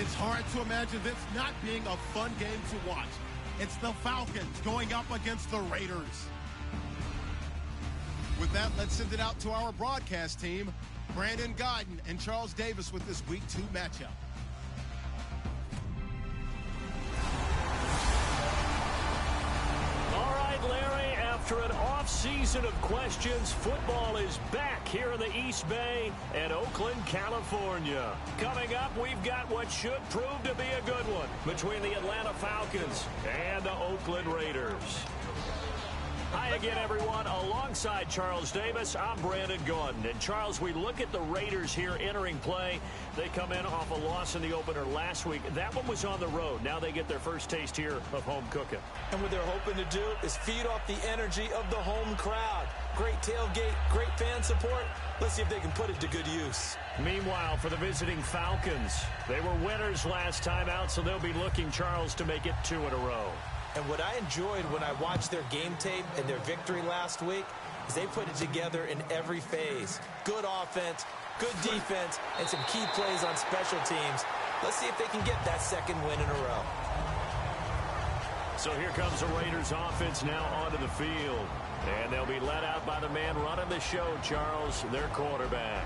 It's hard to imagine this not being a fun game to watch. It's the Falcons going up against the Raiders. With that, let's send it out to our broadcast team, Brandon Godden and Charles Davis with this Week 2 matchup. All right, Larry, after an off-season of questions, football is back here in the East Bay and Oakland, California. Coming up, we've got what should prove to be a good one between the Atlanta Falcons and the Oakland Raiders. Hi again, everyone. Alongside Charles Davis, I'm Brandon Gaudin. And, Charles, we look at the Raiders here entering play. They come in off a loss in the opener last week. That one was on the road. Now they get their first taste here of home cooking. And what they're hoping to do is feed off the energy of the home crowd. Great tailgate, great fan support. Let's see if they can put it to good use. Meanwhile, for the visiting Falcons, they were winners last time out, so they'll be looking, Charles, to make it 2 in a row. And what I enjoyed when I watched their game tape and their victory last week is they put it together in every phase. Good offense, good defense, and some key plays on special teams. Let's see if they can get that second win in a row. So here comes the Raiders offense now onto the field. And they'll be led out by the man running the show, Charles, their quarterback.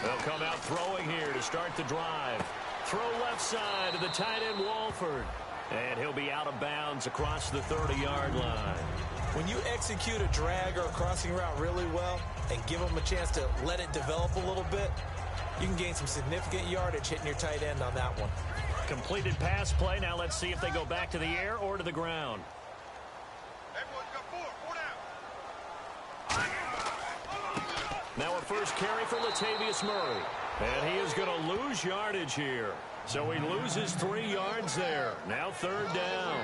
They'll come out throwing here to start the drive. Throw left side to the tight end, Walford. And he'll be out of bounds across the 30-yard line. When you execute a drag or a crossing route really well and give them a chance to let it develop a little bit, you can gain some significant yardage hitting your tight end on that one. Completed pass play. Now let's see if they go back to the air or to the ground. Now a first carry for Latavius Murray. And he is going to lose yardage here. So he loses 3 yards there. Now 3rd down.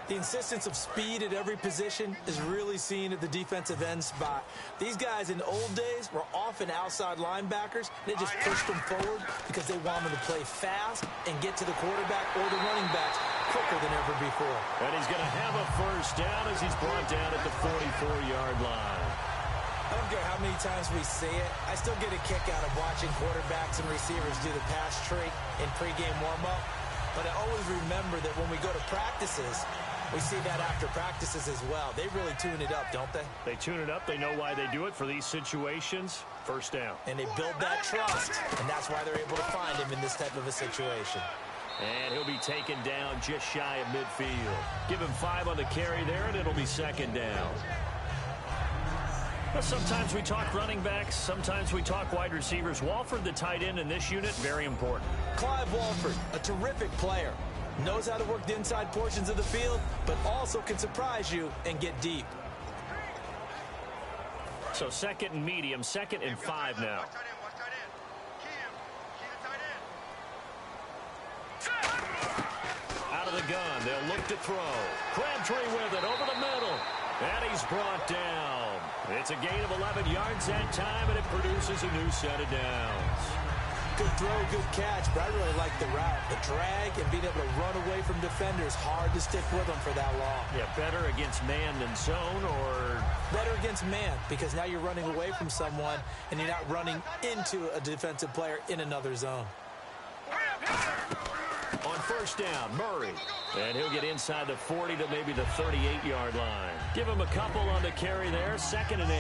The insistence of speed at every position is really seen at the defensive end spot. These guys in old days were often outside linebackers. They just pushed them forward because they wanted to play fast and get to the quarterback or the running backs quicker than ever before. And he's going to have a first down as he's brought down at the 44-yard line. I don't care how many times we say it, I still get a kick out of watching quarterbacks and receivers do the pass trick in pregame warm-up. But I always remember that when we go to practices, we see that after practices as well. They really tune it up, don't they? They tune it up. They know why they do it for these situations. First down. And they build that trust, and that's why they're able to find him in this type of a situation. And he'll be taken down just shy of midfield. Give him 5 on the carry there, and it'll be 2nd down. Well, sometimes we talk running backs, sometimes we talk wide receivers. Walford, the tight end in this unit, very important. Clive Walford, a terrific player. Knows how to work the inside portions of the field, but also can surprise you and get deep. So 2nd and medium, 2nd and 5 now. Out of the gun, they'll look to throw. Crabtree with it over the middle. And he's brought down. It's a gain of 11 yards that time, and it produces a new set of downs. Good throw, good catch, but I really like the route. The drag and being able to run away from defenders, hard to stick with them for that long. Yeah, better against man than zone, or? Better against man, because now you're running away from someone, and you're not running into a defensive player in another zone. On first down, Murray. And he'll get inside the 40 to maybe the 38-yard line. Give him a couple on the carry there, 2nd and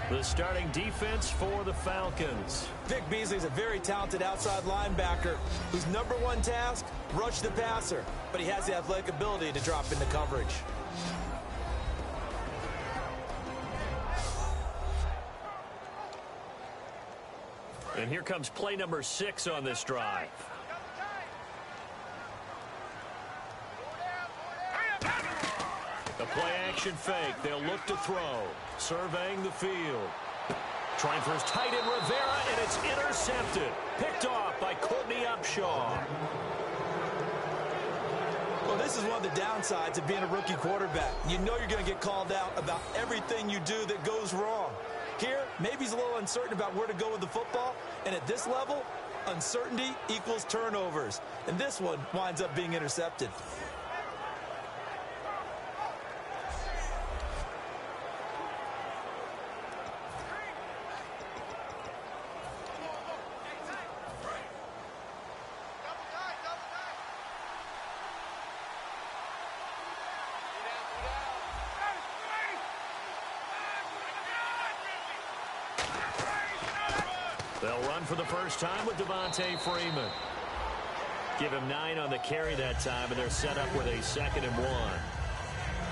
8. The starting defense for the Falcons. Vic Beasley's a very talented outside linebacker whose #1 task, rush the passer. But he has the athletic ability to drop into coverage. And here comes play number 6 on this drive. The play-action fake. They'll look to throw. Surveying the field. Trying for his tight end, Rivera, and it's intercepted. Picked off by Courtney Upshaw. Well, this is one of the downsides of being a rookie quarterback. You know you're going to get called out about everything you do that goes wrong. Here, maybe he's a little uncertain about where to go with the football, and at this level, uncertainty equals turnovers. And this one winds up being intercepted. They'll run for the first time with Devontae Freeman. Give him 9 on the carry that time, and they're set up with a 2nd and 1.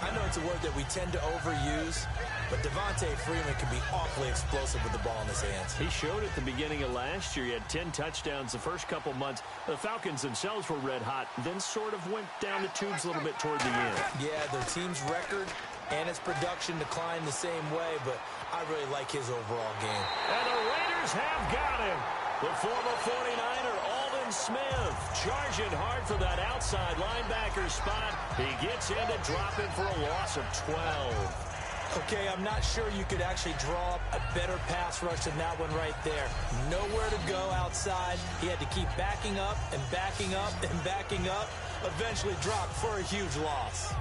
I know it's a word that we tend to overuse, but Devontae Freeman can be awfully explosive with the ball in his hands. He showed at the beginning of last year. He had 10 touchdowns the first couple months. The Falcons themselves were red hot, then sort of went down the tubes a little bit toward the end. Yeah, their team's record and its production declined the same way, but I really like his overall game. And the Raiders have got him. The former 49er, Aldon Smith, charging hard for that outside linebacker spot. He gets in to drop him for a loss of 12. Okay, I'm not sure you could actually draw up a better pass rush than that one right there. Nowhere to go outside. He had to keep backing up and backing up and backing up. Eventually dropped for a huge loss.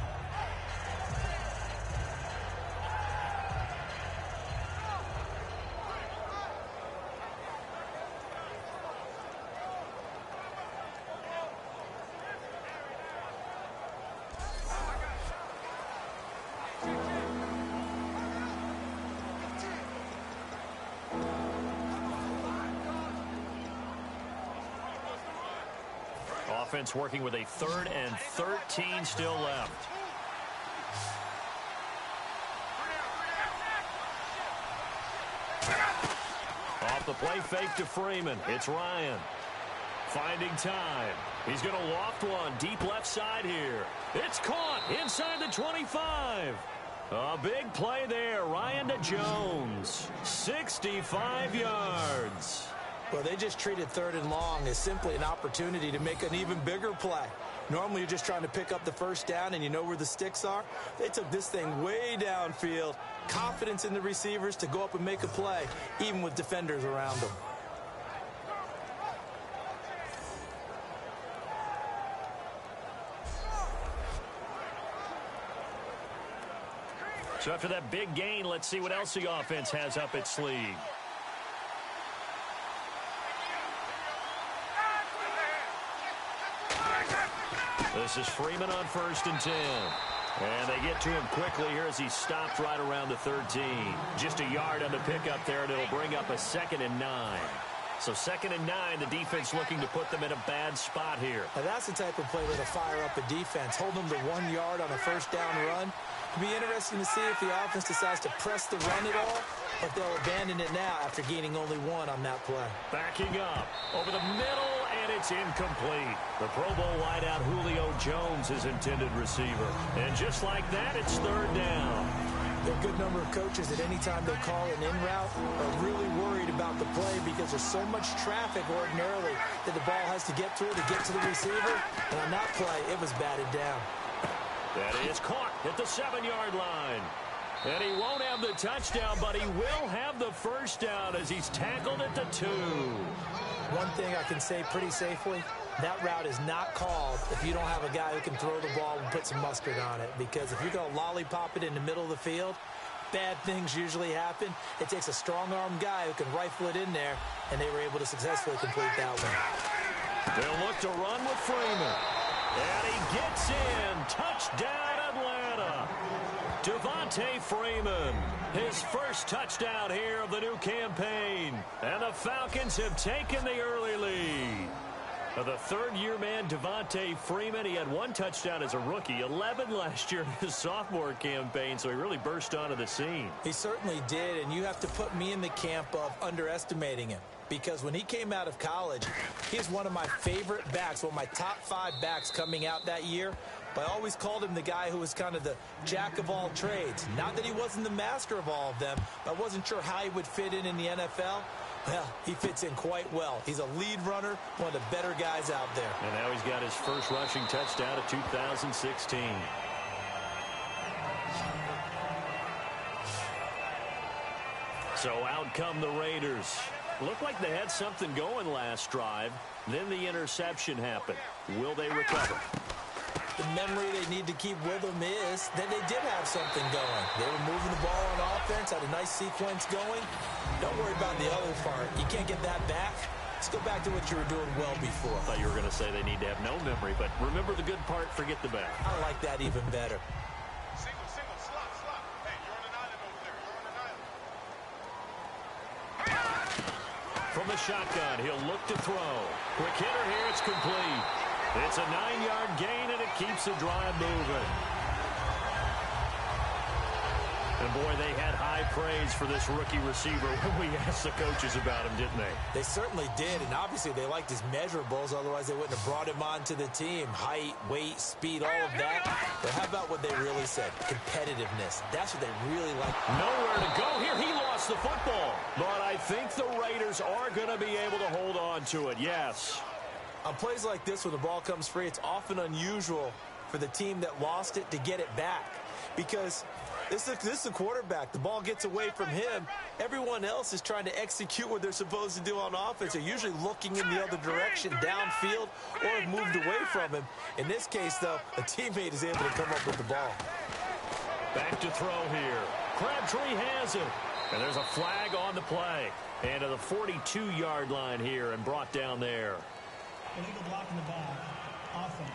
Offense working with a 3rd and 13 still left. Off the play fake to Freeman. It's Ryan. Finding time. He's going to loft one deep left side here. It's caught inside the 25. A big play there. Ryan to Jones. 65 yards. Well, they just treated 3rd and long as simply an opportunity to make an even bigger play. Normally, you're just trying to pick up the first down and you know where the sticks are. They took this thing way downfield. Confidence in the receivers to go up and make a play, even with defenders around them. So after that big gain, let's see what else the offense has up its sleeve. This is Freeman on 1st and 10. And they get to him quickly here as he stopped right around the 13. Just a yard on the pickup there, and it'll bring up a 2nd and 9. So 2nd and 9, the defense looking to put them in a bad spot here. Now that's the type of play that'll fire up a defense. Hold them to 1 yard on a first down run. It'll be interesting to see if the offense decides to press the run at all, but they'll abandon it now after gaining only 1 on that play. Backing up over the middle, and it's incomplete. The Pro Bowl wideout Julio Jones is intended receiver. And just like that, it's 3rd down. There are a good number of coaches at any time they call an in route are really worried about the play because there's so much traffic ordinarily that the ball has to get through to get to the receiver. And on that play, it was batted down. That is caught at the 7-yard line. And he won't have the touchdown, but he will have the first down as he's tackled at the 2. One thing I can say pretty safely, that route is not called if you don't have a guy who can throw the ball and put some mustard on it. Because if you're going to lollipop it in the middle of the field, bad things usually happen. It takes a strong-armed guy who can rifle it in there, and they were able to successfully complete that one. They'll look to run with Freeman. And he gets in. Touchdown, Atlanta. Devontae Freeman, his first touchdown here of the new campaign. And the Falcons have taken the early lead. The 3rd-year man, Devontae Freeman, he had 1 touchdown as a rookie, 11 last year in his sophomore campaign, so he really burst onto the scene. He certainly did, and you have to put me in the camp of underestimating him. Because when he came out of college, he's one of my favorite backs, one of my top 5 backs coming out that year. But I always called him the guy who was kind of the jack of all trades. Not that he wasn't the master of all of them, but I wasn't sure how he would fit in the NFL. Well, he fits in quite well. He's a lead runner, one of the better guys out there. And now he's got his first rushing touchdown of 2016. So out come the Raiders. Looked like they had something going last drive. Then the interception happened. Will they recover? The memory they need to keep with them is that they did have something going. They were moving the ball on offense, had a nice sequence going. Don't worry about the other part. You can't get that back. Let's go back to what you were doing well before. I thought you were going to say they need to have no memory, but remember the good part, forget the bad. I like that even better. Single, slot. Hey, you're on an island over there. You're on an island. From the shotgun, he'll look to throw. Quick hitter here, it's complete. It's a 9-yard gain, and it keeps the drive moving. And, boy, they had high praise for this rookie receiver when we asked the coaches about him, didn't they? They certainly did, and obviously they liked his measurables. Otherwise, they wouldn't have brought him onto the team. Height, weight, speed, all of that. But how about what they really said? Competitiveness. That's what they really like. Nowhere to go here. He lost the football. But I think the Raiders are going to be able to hold on to it, yes. On plays like this, when the ball comes free, it's often unusual for the team that lost it to get it back. Because this is the quarterback. The ball gets away from him. Everyone else is trying to execute what they're supposed to do on offense. They're usually looking in the other direction, downfield, or have moved away from him. In this case, though, a teammate is able to come up with the ball. Back to throw here. Crabtree has it. And there's a flag on the play. And to the 42-yard line here and brought down there. Illegal block in the ball. Offense.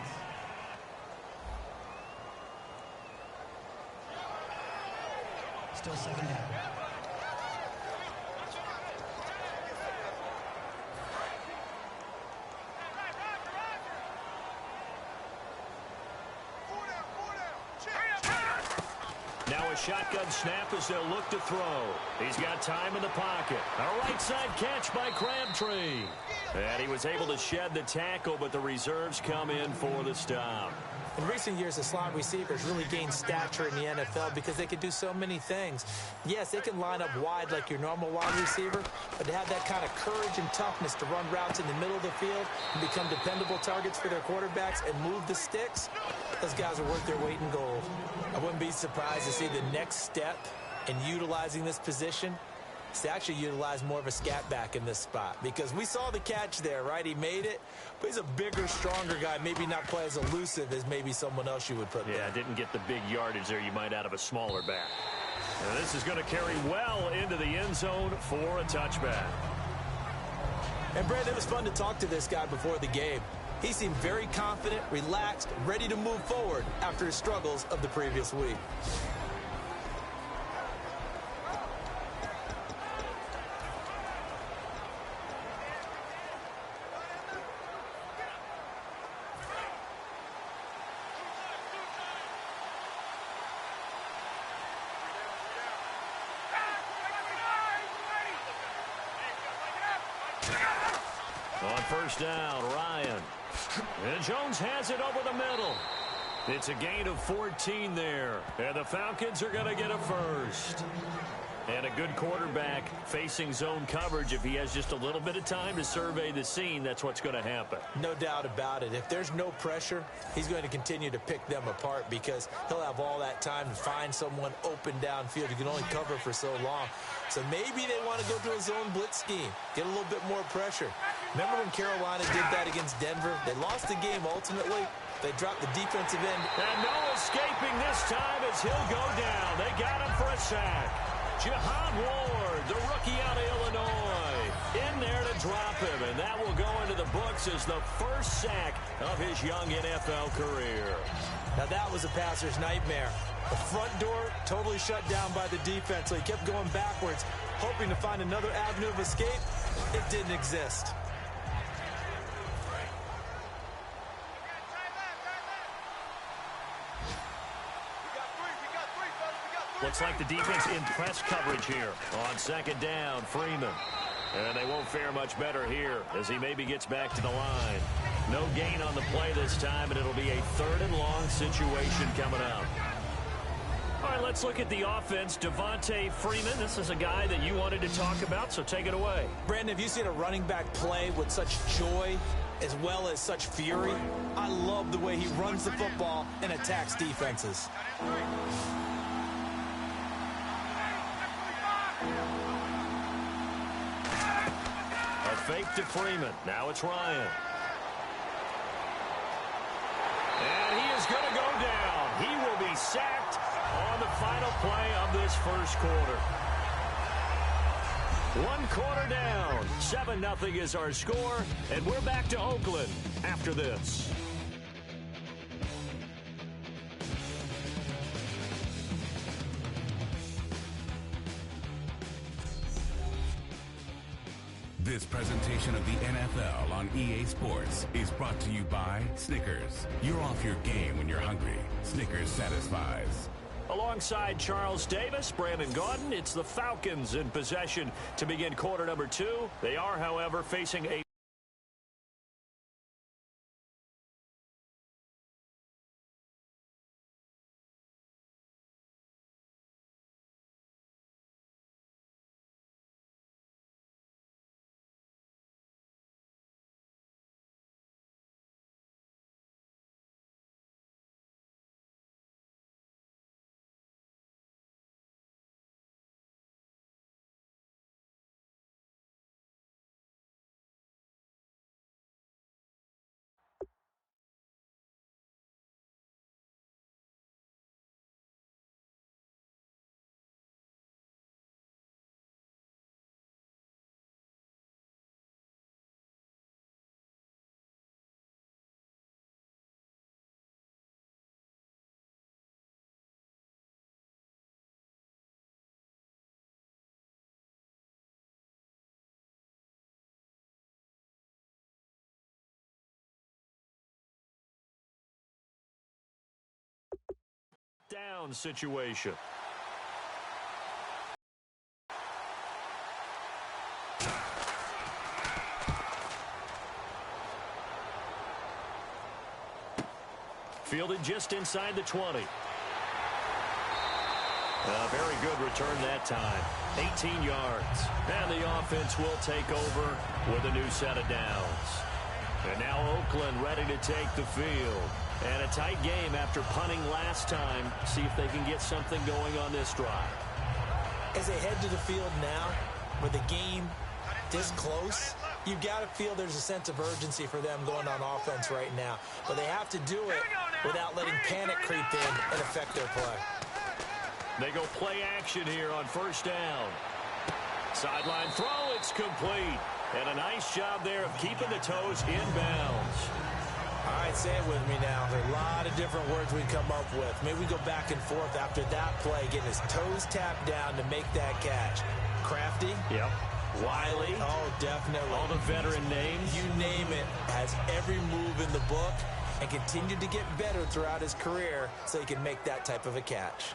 Still second down. Now a shotgun snap as they'll look to throw. He's got time in the pocket. A right side catch by Crabtree. And he was able to shed the tackle, but the reserves come in for the stop. In recent years, the slot receivers really gained stature in the NFL because they can do so many things. Yes, they can line up wide like your normal wide receiver, but to have that kind of courage and toughness to run routes in the middle of the field and become dependable targets for their quarterbacks and move the sticks, those guys are worth their weight in gold. I wouldn't be surprised to see the next step in utilizing this position is to actually utilize more of a scat back in this spot, because we saw the catch there, right? He made it, but he's a bigger, stronger guy, maybe not quite as elusive as maybe someone else you would put there. Yeah, didn't get the big yardage there you might out of a smaller back. And this is going to carry well into the end zone for a touchback. And, Brandon, it was fun to talk to this guy before the game. He seemed very confident, relaxed, ready to move forward after his struggles of the previous week. On first down, Ryan. And Jones has it over the middle. It's a gain of 14 there. And the Falcons are going to get a first. And a good quarterback facing zone coverage. If he has just a little bit of time to survey the scene, that's what's going to happen. No doubt about it. If there's no pressure, he's going to continue to pick them apart because he'll have all that time to find someone open downfield. You can only cover for so long. So maybe they want to go to a zone blitz scheme, get a little bit more pressure. Remember when Carolina did that against Denver? They lost the game ultimately. They dropped the defensive end. And no escaping this time as he'll go down. They got him for a sack. Jihad Ward, the rookie out of Illinois, in there to drop him. And that will go into the books as the first sack of his young NFL career. Now that was a passer's nightmare. The front door totally shut down by the defense, so he kept going backwards, hoping to find another avenue of escape. It didn't exist. Looks like the defense in press coverage here on second down. Freeman. And they won't fare much better here as he maybe gets back to the line. No gain on the play this time, and it'll be a 3rd and long situation coming up. All right, let's look at the offense. Devontae Freeman, this is a guy that you wanted to talk about, so take it away. Brandon, have you seen a running back play with such joy as well as such fury? I love the way he runs the football and attacks defenses. fake to Freeman. Now it's Ryan. And he is going to go down. He will be sacked on the final play of this first quarter. 1 quarter down. 7-0 is our score, and we're back to Oakland after this. This presentation of the NFL on EA Sports is brought to you by Snickers. You're off your game when you're hungry. Snickers satisfies. Alongside Charles Davis, Brandon Gaudin, it's the Falcons in possession to begin quarter number 2. They are, however, facing a down situation. Fielded just inside the 20. A very good return that time. 18 yards. And the offense will take over with a new set of downs. And now Oakland ready to take the field. And a tight game after punting last time. See if they can get something going on this drive. As they head to the field now, with the game this close, you've got to feel there's a sense of urgency for them going on offense right now. But they have to do it without letting panic creep in and affect their play. They go play action here on first down. Sideline throw, it's complete. And a nice job there of keeping the toes inbounds. All right, say it with me now. There are a lot of different words we come up with. Maybe we go back and forth after that play, getting his toes tapped down to make that catch. Crafty? Yep. Wiley? Oh, definitely. All the veteran names? You name it. Has every move in the book and continued to get better throughout his career so he can make that type of a catch.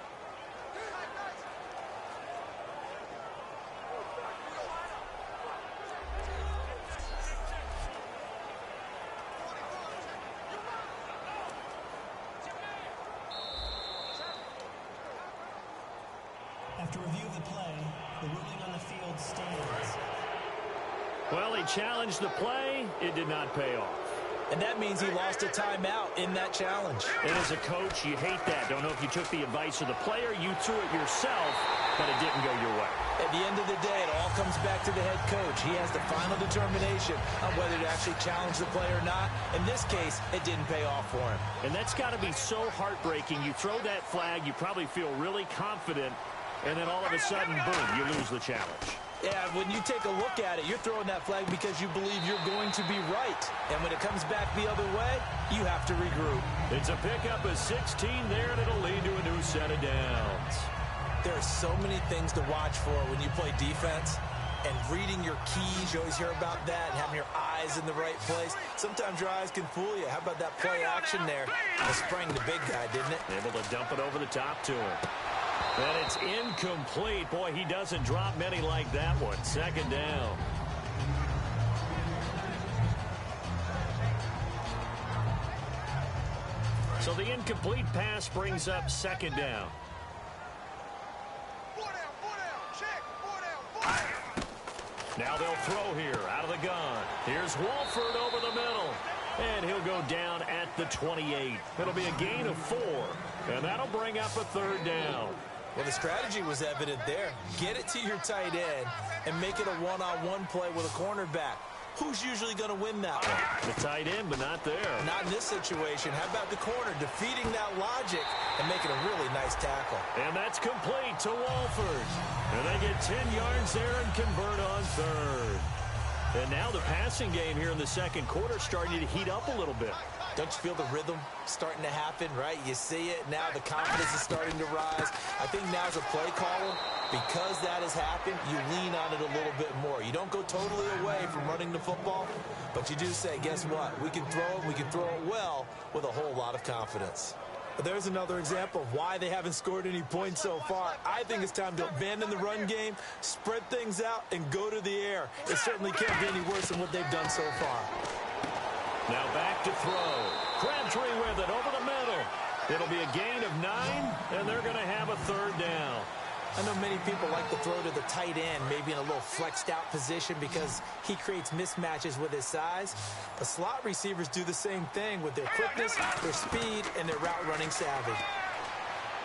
After review of the play, the ruling on the field stands. Well, he challenged the play. It did not pay off. And that means he lost a timeout in that challenge. And as a coach, you hate that. Don't know if you took the advice of the player. You threw it yourself, but it didn't go your way. At the end of the day, it all comes back to the head coach. He has the final determination on whether to actually challenge the play or not. In this case, it didn't pay off for him. And that's got to be so heartbreaking. You throw that flag, you probably feel really confident, and then all of a sudden, boom, you lose the challenge. Yeah, when you take a look at it, you're throwing that flag because you believe you're going to be right. And when it comes back the other way, you have to regroup. It's a pickup of 16 there, and it'll lead to a new set of downs. There are so many things to watch for when you play defense. And reading your keys, you always hear about that, and having your eyes in the right place. Sometimes your eyes can fool you. How about that play action there? It sprang the big guy, didn't it? Able to dump it over the top to him. And it's incomplete. Boy, he doesn't drop many like that one. Second down. So the incomplete pass brings up second down. Now they'll throw here out of the gun. Here's Wolford over the middle. And he'll go down at the 28. It'll be a gain of 4. And that'll bring up a third down. Well, the strategy was evident there. Get it to your tight end and make it a one-on-one play with a cornerback. who's usually going to win that one? The tight end, but not there. Not in this situation. How about the corner defeating that logic and making a really nice tackle? And that's complete to Walford. And they get 10 yards there and convert on third. And now the passing game here in the second quarter starting to heat up a little bit. Don't you feel the rhythm starting to happen, right? You see it now. The confidence is starting to rise. I think now as a play caller, because that has happened, you lean on it a little bit more. You don't go totally away from running the football, but you do say, guess what? We can throw it. We can throw it well with a whole lot of confidence. But there's another example of why they haven't scored any points so far. I think it's time to abandon the run game, spread things out, and go to the air. It certainly can't be any worse than what they've done so far. Now back to throw. Crabtree with it over the middle. It'll be a gain of 9, and they're going to have a third down. I know many people like to throw to the tight end, maybe in a little flexed out position because he creates mismatches with his size. The slot receivers do the same thing with their quickness, their speed, and their route running savvy.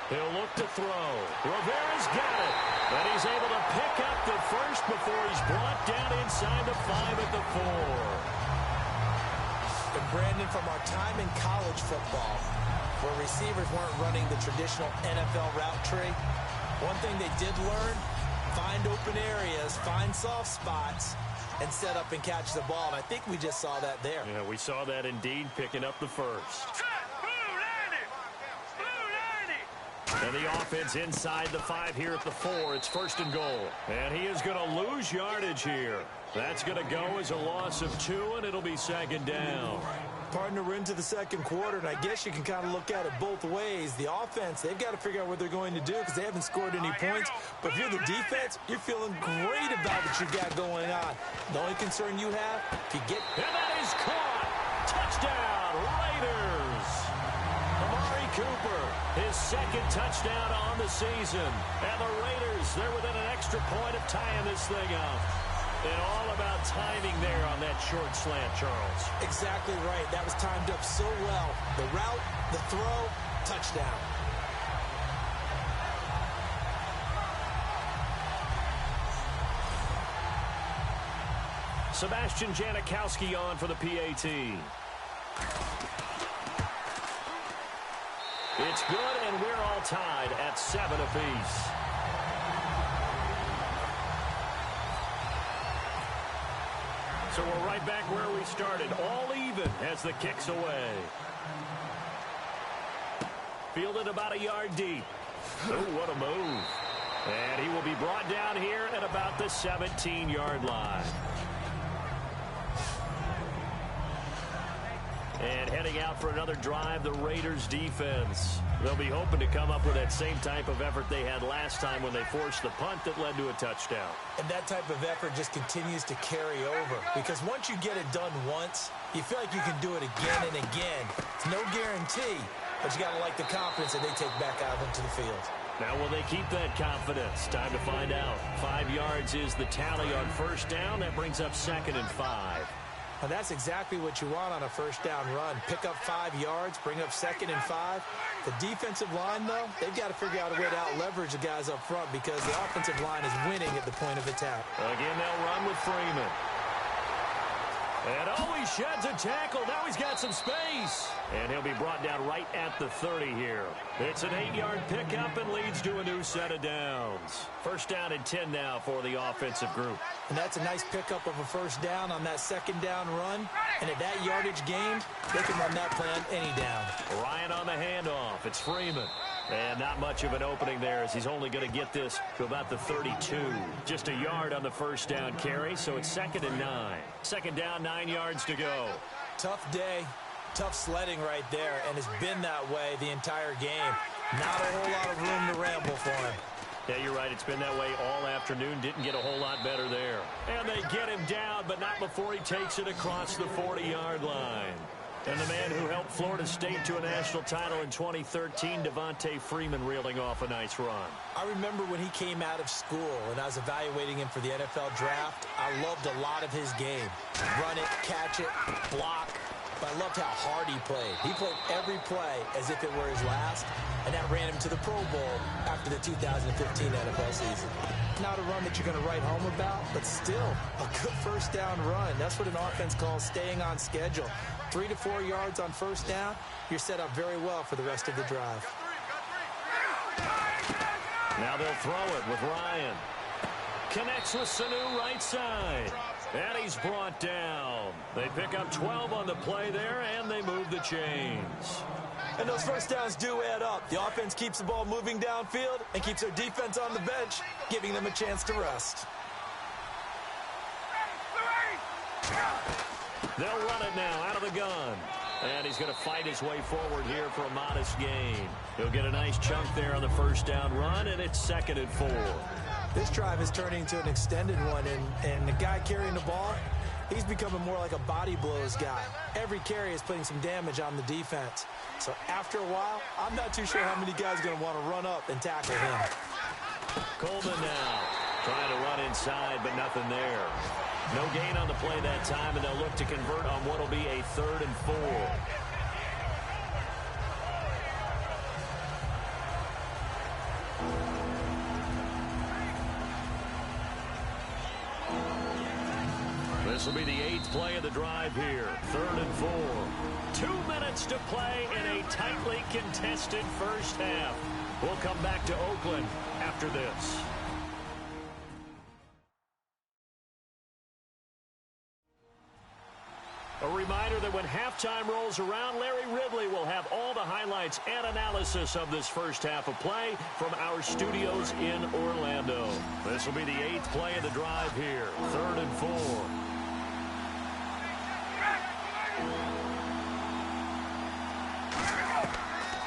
He'll look to throw. Rivera's got it. But he's able to pick up the first before he's brought down inside the 5 at the 4. And Brandon, from our time in college football, where receivers weren't running the traditional NFL route tree, one thing they did learn, find open areas, find soft spots, and set up and catch the ball. And I think we just saw that there. Yeah, we saw that indeed, picking up the first. And the offense inside the 5 here at the 4. It's 1st and goal. And he is going to lose yardage here. That's going to go as a loss of 2, and it'll be 2nd down. Partner, we're into the second quarter, and I guess you can kind of look at it both ways. The offense, they've got to figure out what they're going to do because they haven't scored any points. But if you're the defense, you're feeling great about what you've got going on. The only concern you have, if you get... And that is caught! Touchdown, Raiders! Amari Cooper, his 2nd touchdown on the season. And the Raiders, they're within an extra point of tying this thing up. And all about timing there on that short slant, Charles. Exactly right. That was timed up so well. The route, the throw, touchdown. Sebastian Janikowski on for the PAT. It's good, and we're all tied at 7 apiece. So we're right back where we started, all even as the kick's away. Fielded about a yard deep. Oh, what a move. And he will be brought down here at about the 17-yard line. And heading out for another drive, the Raiders defense. They'll be hoping to come up with that same type of effort they had last time when they forced the punt that led to a touchdown. And that type of effort just continues to carry over. Because once you get it done once, you feel like you can do it again and again. It's no guarantee, but you got to like the confidence that they take back out onto the field. Now, will they keep that confidence? Time to find out. 5 yards is the tally on 1st down. That brings up 2nd and 5. Well, that's exactly what you want on a 1st down run. Pick up 5 yards, bring up 2nd and 5. The defensive line, though, they've got to figure out a way to out-leverage the guys up front because the offensive line is winning at the point of attack. Again, they'll run with Freeman. And oh, he sheds a tackle. Now he's got some space. And he'll be brought down right at the 30 here. It's an 8-yard pickup and leads to a new set of downs. 1st down and 10 now for the offensive group. And that's a nice pickup of a 1st down on that 2nd down run. And at that yardage gained, they can run that play on any down. Ryan on the handoff. It's Freeman. And not much of an opening there as he's only going to get this to about the 32. Just a yard on the 1st down carry, so it's 2nd and 9. 2nd down, 9 yards to go. Tough day, tough sledding right there, and it's been that way the entire game. Not a whole lot of room to ramble for him. Yeah, you're right. It's been that way all afternoon. Didn't get a whole lot better there. And they get him down, but not before he takes it across the 40-yard line. And the man who helped Florida State to a national title in 2013, Devontae Freeman, reeling off a nice run. I remember when he came out of school and I was evaluating him for the NFL draft. I loved a lot of his game. Run it, catch it, block. But I loved how hard he played. He played every play as if it were his last, and that ran him to the Pro Bowl after the 2015 NFL season. Not a run that you're going to write home about, but still a good first down run. That's what an offense calls staying on schedule. 3 to 4 yards on first down, you're set up very well for the rest of the drive. Now they'll throw it with Ryan. Connects with Sanu right side. And he's brought down. They pick up 12 on the play there, and they move the chains. And those first downs do add up. The offense keeps the ball moving downfield and keeps their defense on the bench, giving them a chance to rest. They'll run it now out of the gun. And he's going to fight his way forward here for a modest gain. He'll get a nice chunk there on the first down run, and it's 2nd and 4. This drive is turning into an extended one, and the guy carrying the ball, he's becoming more like a body blows guy. Every carry is putting some damage on the defense. So after a while, I'm not too sure how many guys are going to want to run up and tackle him. Coleman now trying to run inside, but nothing there. No gain on the play that time, and they'll look to convert on what will be a 3rd and 4. This will be the 8th play of the drive here. 3rd and 4. 2 minutes to play in a tightly contested first half. We'll come back to Oakland after this. A reminder that when halftime rolls around, Larry Ridley will have all the highlights and analysis of this first half of play from our studios in Orlando. This will be the 8th play of the drive here. 3rd and 4.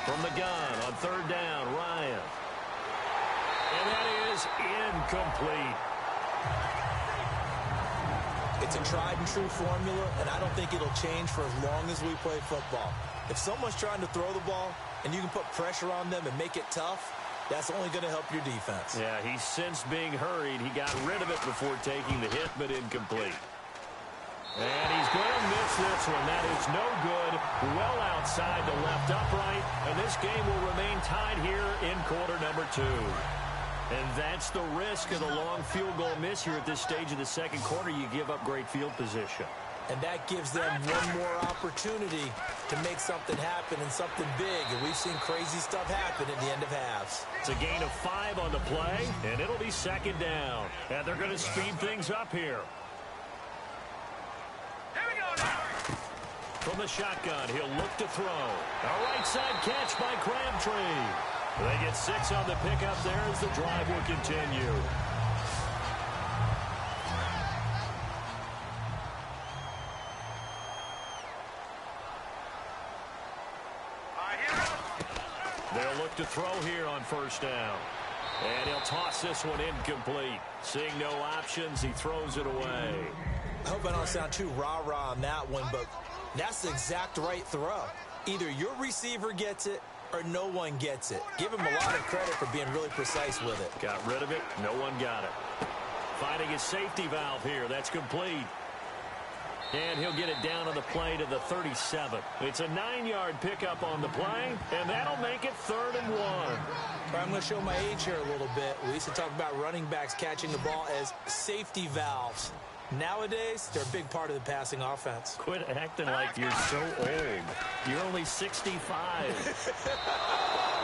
From the gun on 3rd down, Ryan. And that is incomplete. It's a tried-and-true formula, and I don't think it'll change for as long as we play football. If someone's trying to throw the ball and you can put pressure on them and make it tough, that's only going to help your defense. Yeah, he sensed being hurried. He got rid of it before taking the hit, but incomplete. And he's going to miss this one. That is no good. Well outside the left upright, and this game will remain tied here in quarter number 2. And that's the risk of the long field goal miss here at this stage of the second quarter. You give up great field position. And that gives them one more opportunity to make something happen and something big. And we've seen crazy stuff happen at the end of halves. It's a gain of 5 on the play, and it'll be 2nd down. And they're going to speed things up here. From the shotgun, he'll look to throw. A right side catch by Crabtree. They get 6 on the pickup there as the drive will continue. They'll look to throw here on 1st down. And he'll toss this one incomplete. Seeing no options, he throws it away. I hope I don't sound too rah-rah on that one, but that's the exact right throw. Either your receiver gets it or no one gets it. Give him a lot of credit for being really precise with it. Got rid of it. No one got it. Finding his safety valve here. That's complete. And he'll get it down on the play to the 37. It's a 9-yard pickup on the play, and that'll make it 3rd and 1. I'm going to show my age here a little bit. We used to talk about running backs catching the ball as safety valves. Nowadays, they're a big part of the passing offense. Quit acting like you're so old. You're only 65.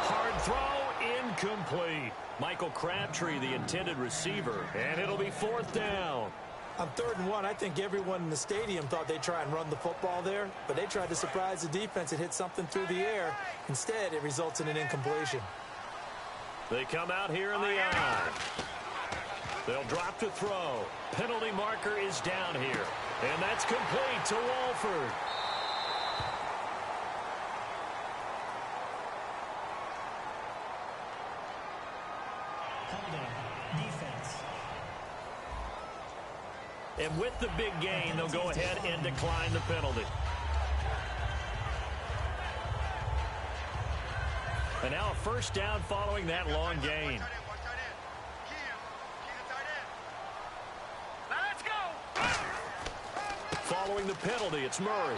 Hard throw, incomplete. Michael Crabtree, the intended receiver, and it'll be 4th down. On 3rd and 1, I think everyone in the stadium thought they'd try and run the football there, but they tried to surprise the defense and hit something through the air. Instead, it results in an incompletion. They come out here in the eye. They'll drop to throw. Penalty marker is down here. And that's complete to Walford. Holding. Defense. And with the big gain, they'll go ahead and decline the penalty. And now a 1st down following that long gain. Following the penalty, it's Murray.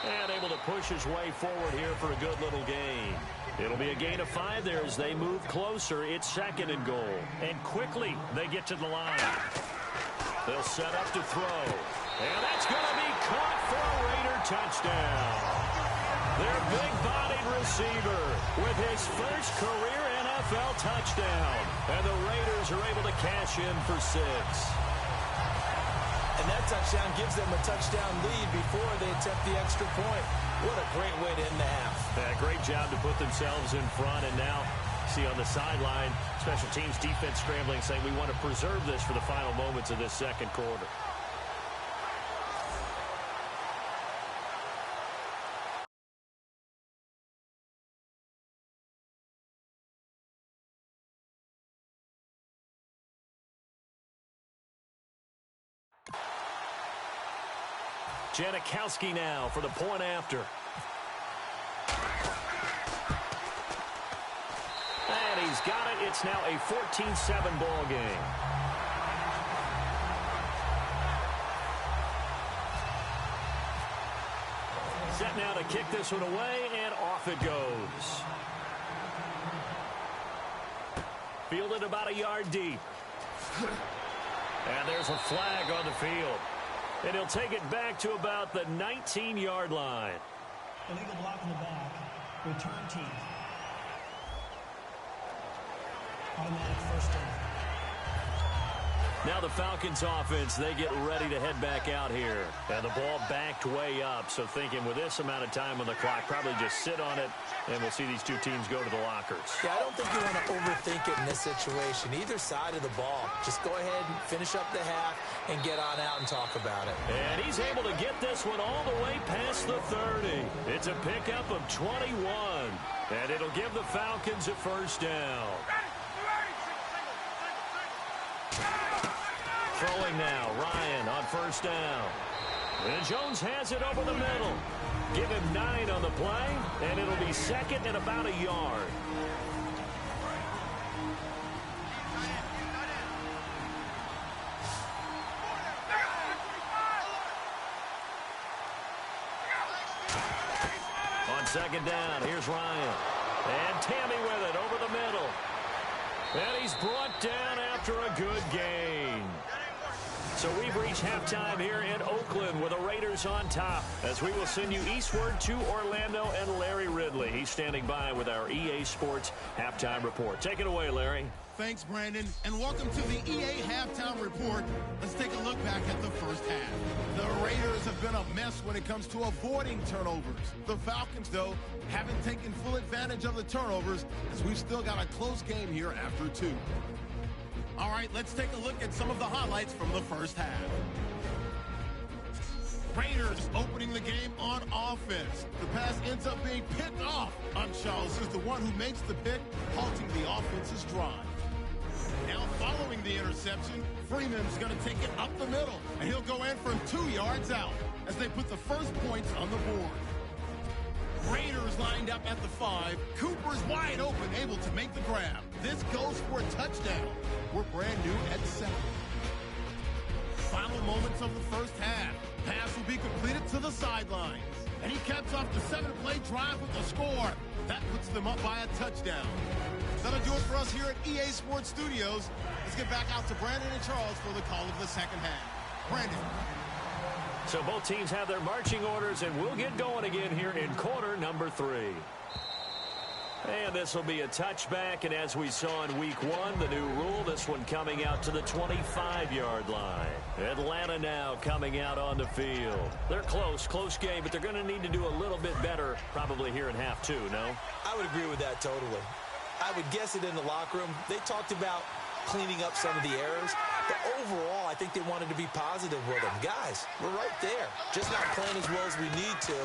And able to push his way forward here for a good little gain. It'll be a gain of 5 there as they move closer. It's 2nd and goal. And quickly they get to the line. They'll set up to throw. And that's going to be caught for a Raider touchdown. Their big-bodied receiver with his first career NFL touchdown. And the Raiders are able to cash in for 6. And that touchdown gives them a touchdown lead before they attempt the extra point. What a great way to end the half. Yeah, great job to put themselves in front. And now, see on the sideline, special teams defense scrambling, saying we want to preserve this for the final moments of this second quarter. Janikowski now for the point after. And he's got it. It's now a 14-7 ball game. Set now to kick this one away, and off it goes. Fielded about a yard deep. And there's a flag on the field. And he'll take it back to about the 19-yard line. Illegal block in the back. Return team. Automatic first down. Now the Falcons offense, they get ready to head back out here. And the ball backed way up. So thinking with this amount of time on the clock, probably just sit on it, and we'll see these two teams go to the lockers. Yeah, I don't think you want to overthink it in this situation. Either side of the ball. Just go ahead and finish up the half and get on out and talk about it. And he's able to get this one all the way past the 30. It's a pickup of 21. And it'll give the Falcons a first down. Throwing now, Ryan on first down. And Jones has it over the middle. Give him 9 on the play, and it'll be 2nd and about a yard. On 2nd down, here's Ryan. And Tammy with it over the middle. And he's brought down after a good gain. So we've reached halftime here in Oakland with the Raiders on top, as we will send you eastward to Orlando and Larry Ridley. He's standing by with our EA Sports halftime report. Take it away, Larry. Thanks, Brandon, and welcome to the EA Halftime Report. Let's take a look back at the first half. The Raiders have been a mess when it comes to avoiding turnovers. The Falcons, though, haven't taken full advantage of the turnovers, as we've still got a close game here after 2. All right, let's take a look at some of the highlights from the first half. Raiders opening the game on offense. The pass ends up being picked off. Charles is the one who makes the pick, halting the offense's drive. Now following the interception, Freeman's going to take it up the middle, and he'll go in from 2 yards out as they put the first points on the board. Raiders lined up at the 5. Cooper's wide open, able to make the grab. This goes for a touchdown. We're brand new at 7. Final moments of the first half. Pass will be completed to the sidelines. And he caps off the 7-play drive with a score. That puts them up by a touchdown. That'll do it for us here at EA Sports Studios. Let's get back out to Brandon and Charles for the call of the second half. Brandon. So both teams have their marching orders, and we'll get going again here in quarter number 3. And this will be a touchback, and as we saw in week 1, the new rule, this one coming out to the 25-yard line. Atlanta now coming out on the field. They're close game, but they're going to need to do a little bit better probably here in half 2, no? I would agree with that totally. I would guess it in the locker room. They talked about cleaning up some of the errors, but overall, I think they wanted to be positive with them. Guys, we're right there. Just not playing as well as we need to.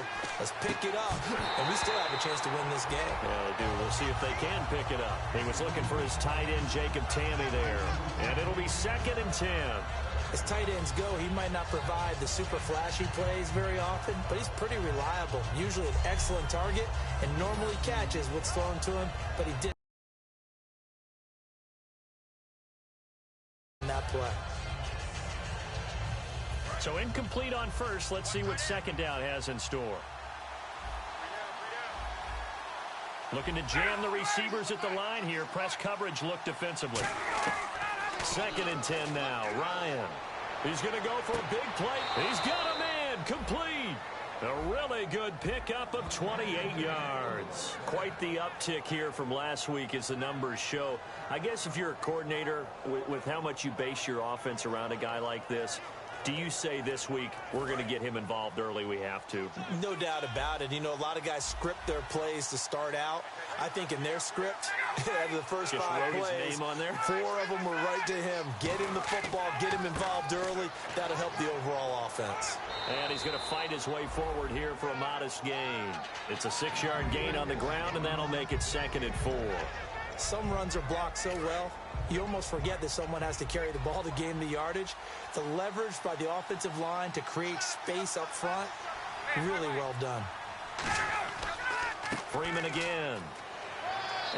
Let's pick it up, and we still have a chance to win this game. Yeah, they do. We'll see if they can pick it up. He was looking for his tight end, Jacob Tammy, there. And it'll be 2nd and 10. As tight ends go, he might not provide the super flashy plays very often, but he's pretty reliable. Usually an excellent target, and normally catches what's thrown to him, but he didn't. That play. So incomplete on first. Let's see what 2nd down has in store. Looking to jam the receivers at the line here. Press coverage look defensively. 2nd and 10 now. Ryan. He's going to go for a big play. He's got a man. Complete. A really good pickup of 28 yards. Quite the uptick here from last week as the numbers show. I guess if you're a coordinator with how much you base your offense around a guy like this, do you say this week we're going to get him involved early? We have to. No doubt about it. You know, a lot of guys script their plays to start out. I think in their script, the first just 5 wrote plays, his name on there. 4 of them were right to him. Get him the football, get him involved early. That'll help the overall offense. And he's going to fight his way forward here for a modest gain. It's a 6-yard gain on the ground, and that'll make it 2nd and 4. Some runs are blocked so well, you almost forget that someone has to carry the ball to gain the yardage. The leverage by the offensive line to create space up front, really well done. Freeman again.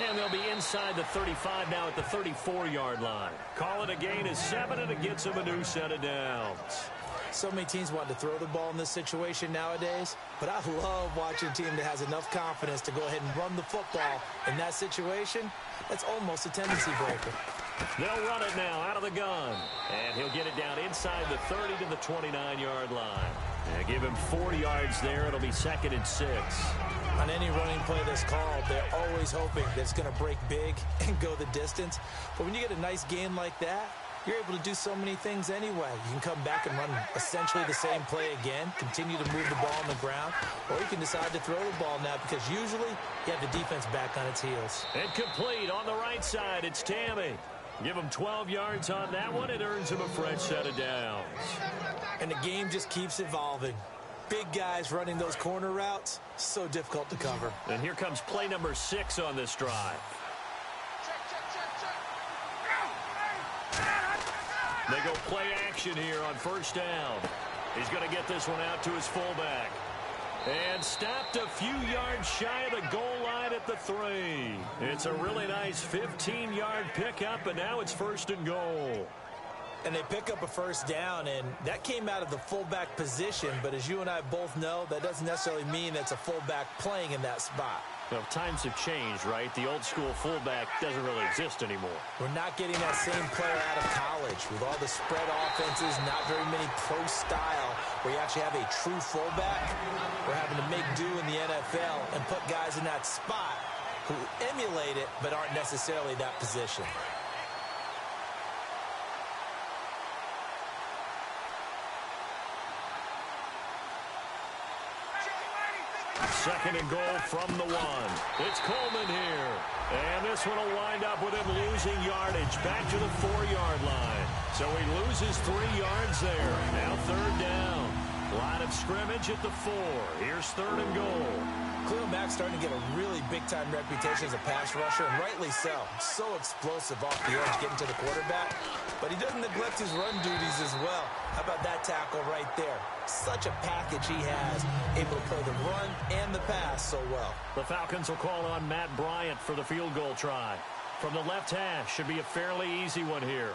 And they'll be inside the 35 now at the 34-yard line. Call it a gain of 7, and it gets him a new set of downs. So many teams want to throw the ball in this situation nowadays, but I love watching a team that has enough confidence to go ahead and run the football in that situation. That's almost a tendency breaker. They'll run it now out of the gun, and he'll get it down inside the 30 to the 29-yard line. And give him 4 yards there. It'll be 2nd and 6. On any running play that's called, they're always hoping that it's going to break big and go the distance. But when you get a nice game like that, you're able to do so many things anyway. You can come back and run essentially the same play again, continue to move the ball on the ground, or you can decide to throw the ball now because usually you have the defense back on its heels. And complete on the right side. It's Tammy. Give him 12 yards on that one. It earns him a fresh set of downs. And the game just keeps evolving. Big guys running those corner routes, so difficult to cover. And here comes play number 6 on this drive. They go play action here on 1st down. He's going to get this one out to his fullback. And stopped a few yards shy of the goal line at the 3. It's a really nice 15-yard pickup, and now it's 1st and goal. And they pick up a 1st down, and that came out of the fullback position. But as you and I both know, that doesn't necessarily mean that's a fullback playing in that spot. Well, times have changed, right? The old school fullback doesn't really exist anymore. We're not getting that same player out of college. With all the spread offenses, not very many pro style, where you actually have a true fullback. We're having to make do in the NFL and put guys in that spot who emulate it but aren't necessarily that position. 2nd and goal from the 1. It's Coleman here. And this one will wind up with him losing yardage back to the 4-yard line. So he loses 3 yards there. Now 3rd down. A lot of scrimmage at the 4. Here's 3rd and goal. Khalil Mack's starting to get a really big-time reputation as a pass rusher, and rightly so. So explosive off the edge getting to the quarterback. But he doesn't neglect his run duties as well. How about that tackle right there? Such a package he has, able to play the run and the pass so well. The Falcons will call on Matt Bryant for the field goal try. From the left hash, should be a fairly easy one here.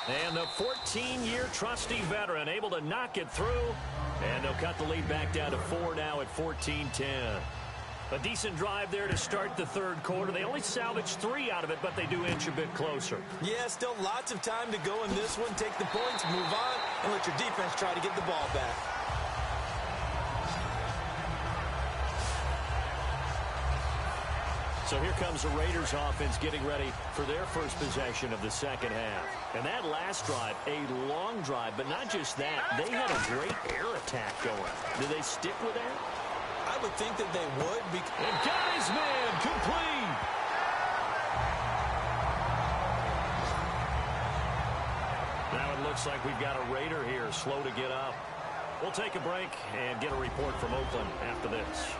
And the 14-year trusty veteran able to knock it through. And they'll cut the lead back down to 4 now at 14-10. A decent drive there to start the 3rd quarter. They only salvaged 3 out of it, but they do inch a bit closer. Yeah, still lots of time to go in this one. Take the points, move on, and let your defense try to get the ball back. So here comes the Raiders offense getting ready for their first possession of the 2nd half. And that last drive, a long drive, but not just that. They had a great air attack going. Do they stick with that? I would think that they would. And got his man complete. Now it looks like we've got a Raider here slow to get up. We'll take a break and get a report from Oakland after this.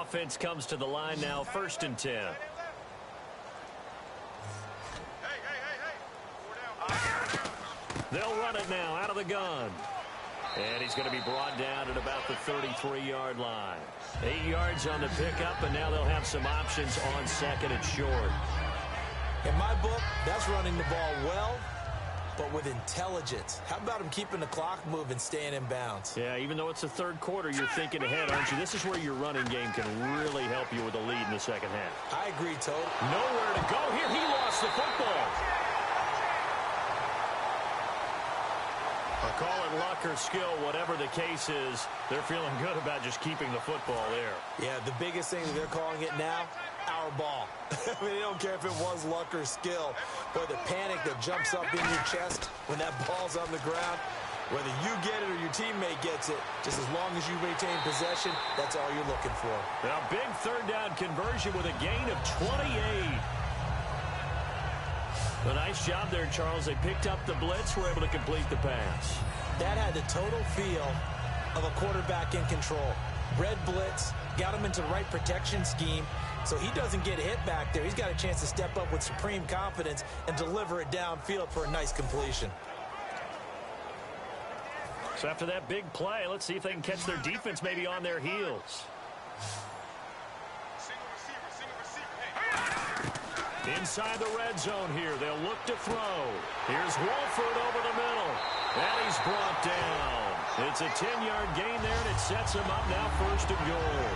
Offense comes to the line now, 1st and 10. They'll run it now out of the gun. And he's going to be brought down at about the 33-yard line. 8 yards on the pickup, and now they'll have some options on second and short. In my book, that's running the ball well, but with intelligence. How about him keeping the clock moving, staying in bounds? Yeah, even though it's the third quarter, you're thinking ahead, aren't you? This is where your running game can really help you with a lead in the second half. I agree, Toad. Nowhere to go here. He lost the football. Call it luck or skill, whatever the case is, they're feeling good about just keeping the football there. Yeah, the biggest thing that they're calling it now, our ball. I mean, they don't care if it was luck or skill, but the panic that jumps up in your chest when that ball's on the ground, whether you get it or your teammate gets it, just as long as you retain possession, that's all you're looking for. Now, big third down conversion with a gain of 28. A nice job there, Charles. They picked up the blitz, were able to complete the pass. That had the total feel of a quarterback in control. Red blitz, got him into the right protection scheme, so he doesn't get hit back there. He's got a chance to step up with supreme confidence and deliver it downfield for a nice completion. So after that big play, let's see if they can catch their defense maybe on their heels. Inside the red zone here, they'll look to throw. Here's Wolford over the middle, and he's brought down. It's a 10-yard gain there, and it sets him up now first and goal.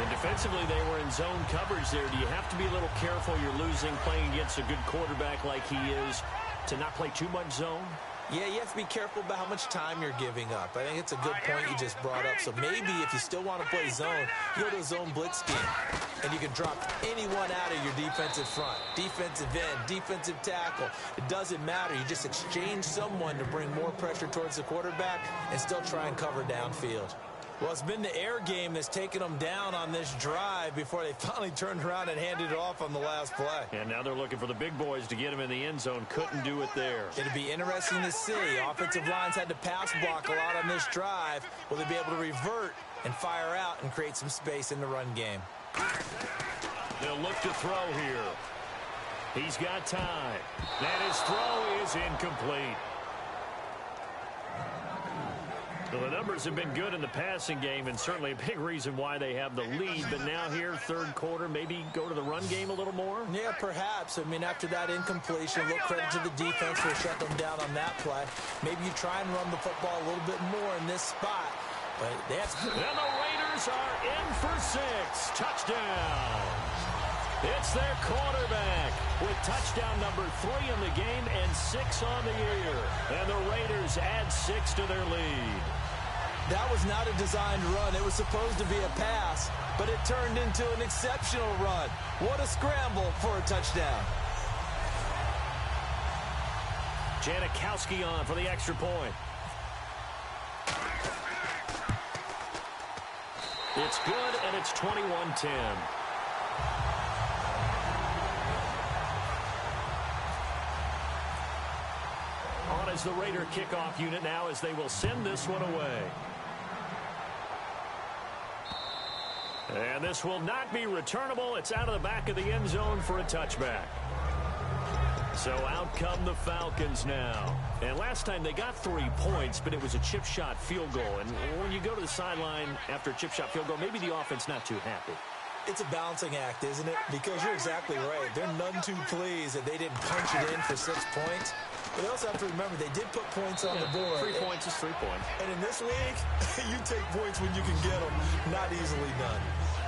And defensively, they were in zone coverage there. Do you have to be a little careful? You're losing playing against a good quarterback like he is to not play too much zone? Yeah, you have to be careful about how much time you're giving up. I think it's a good point you just brought up. So maybe if you still want to play zone, you go to a zone blitz scheme. And you can drop anyone out of your defensive front. Defensive end, defensive tackle. It doesn't matter. You just exchange someone to bring more pressure towards the quarterback and still try and cover downfield. Well, it's been the air game that's taken them down on this drive before they finally turned around and handed it off on the last play. And now they're looking for the big boys to get him in the end zone. Couldn't do it there. It'll be interesting to see. Offensive lines had to pass block a lot on this drive. Will they be able to revert and fire out and create some space in the run game? They'll look to throw here. He's got time. And his throw is incomplete. Well, the numbers have been good in the passing game, and certainly a big reason why they have the lead. But now here, third quarter, maybe go to the run game a little more? Yeah, perhaps. I mean, after that incompletion, a little credit to the defense for shutting them down on that play. Maybe you try and run the football a little bit more in this spot. But that's... And the Raiders are in for 6. Touchdown. It's their quarterback with touchdown number 3 in the game and 6 on the year. And the Raiders add 6 to their lead. That was not a designed run. It was supposed to be a pass, but it turned into an exceptional run. What a scramble for a touchdown. Janikowski on for the extra point. It's good, and it's 21-10. On is the Raider kickoff unit now as they will send this one away. And this will not be returnable. It's out of the back of the end zone for a touchback. So out come the Falcons now. And last time they got 3 points, but it was a chip shot field goal. And when you go to the sideline after a chip shot field goal, maybe the offense not too happy. It's a balancing act, isn't it? Because you're exactly right. They're none too pleased that they didn't punch it in for 6 points. But they also have to remember they did put points on the board. 3 points is 3 points. And in this league, you take points when you can get them. Not easily done.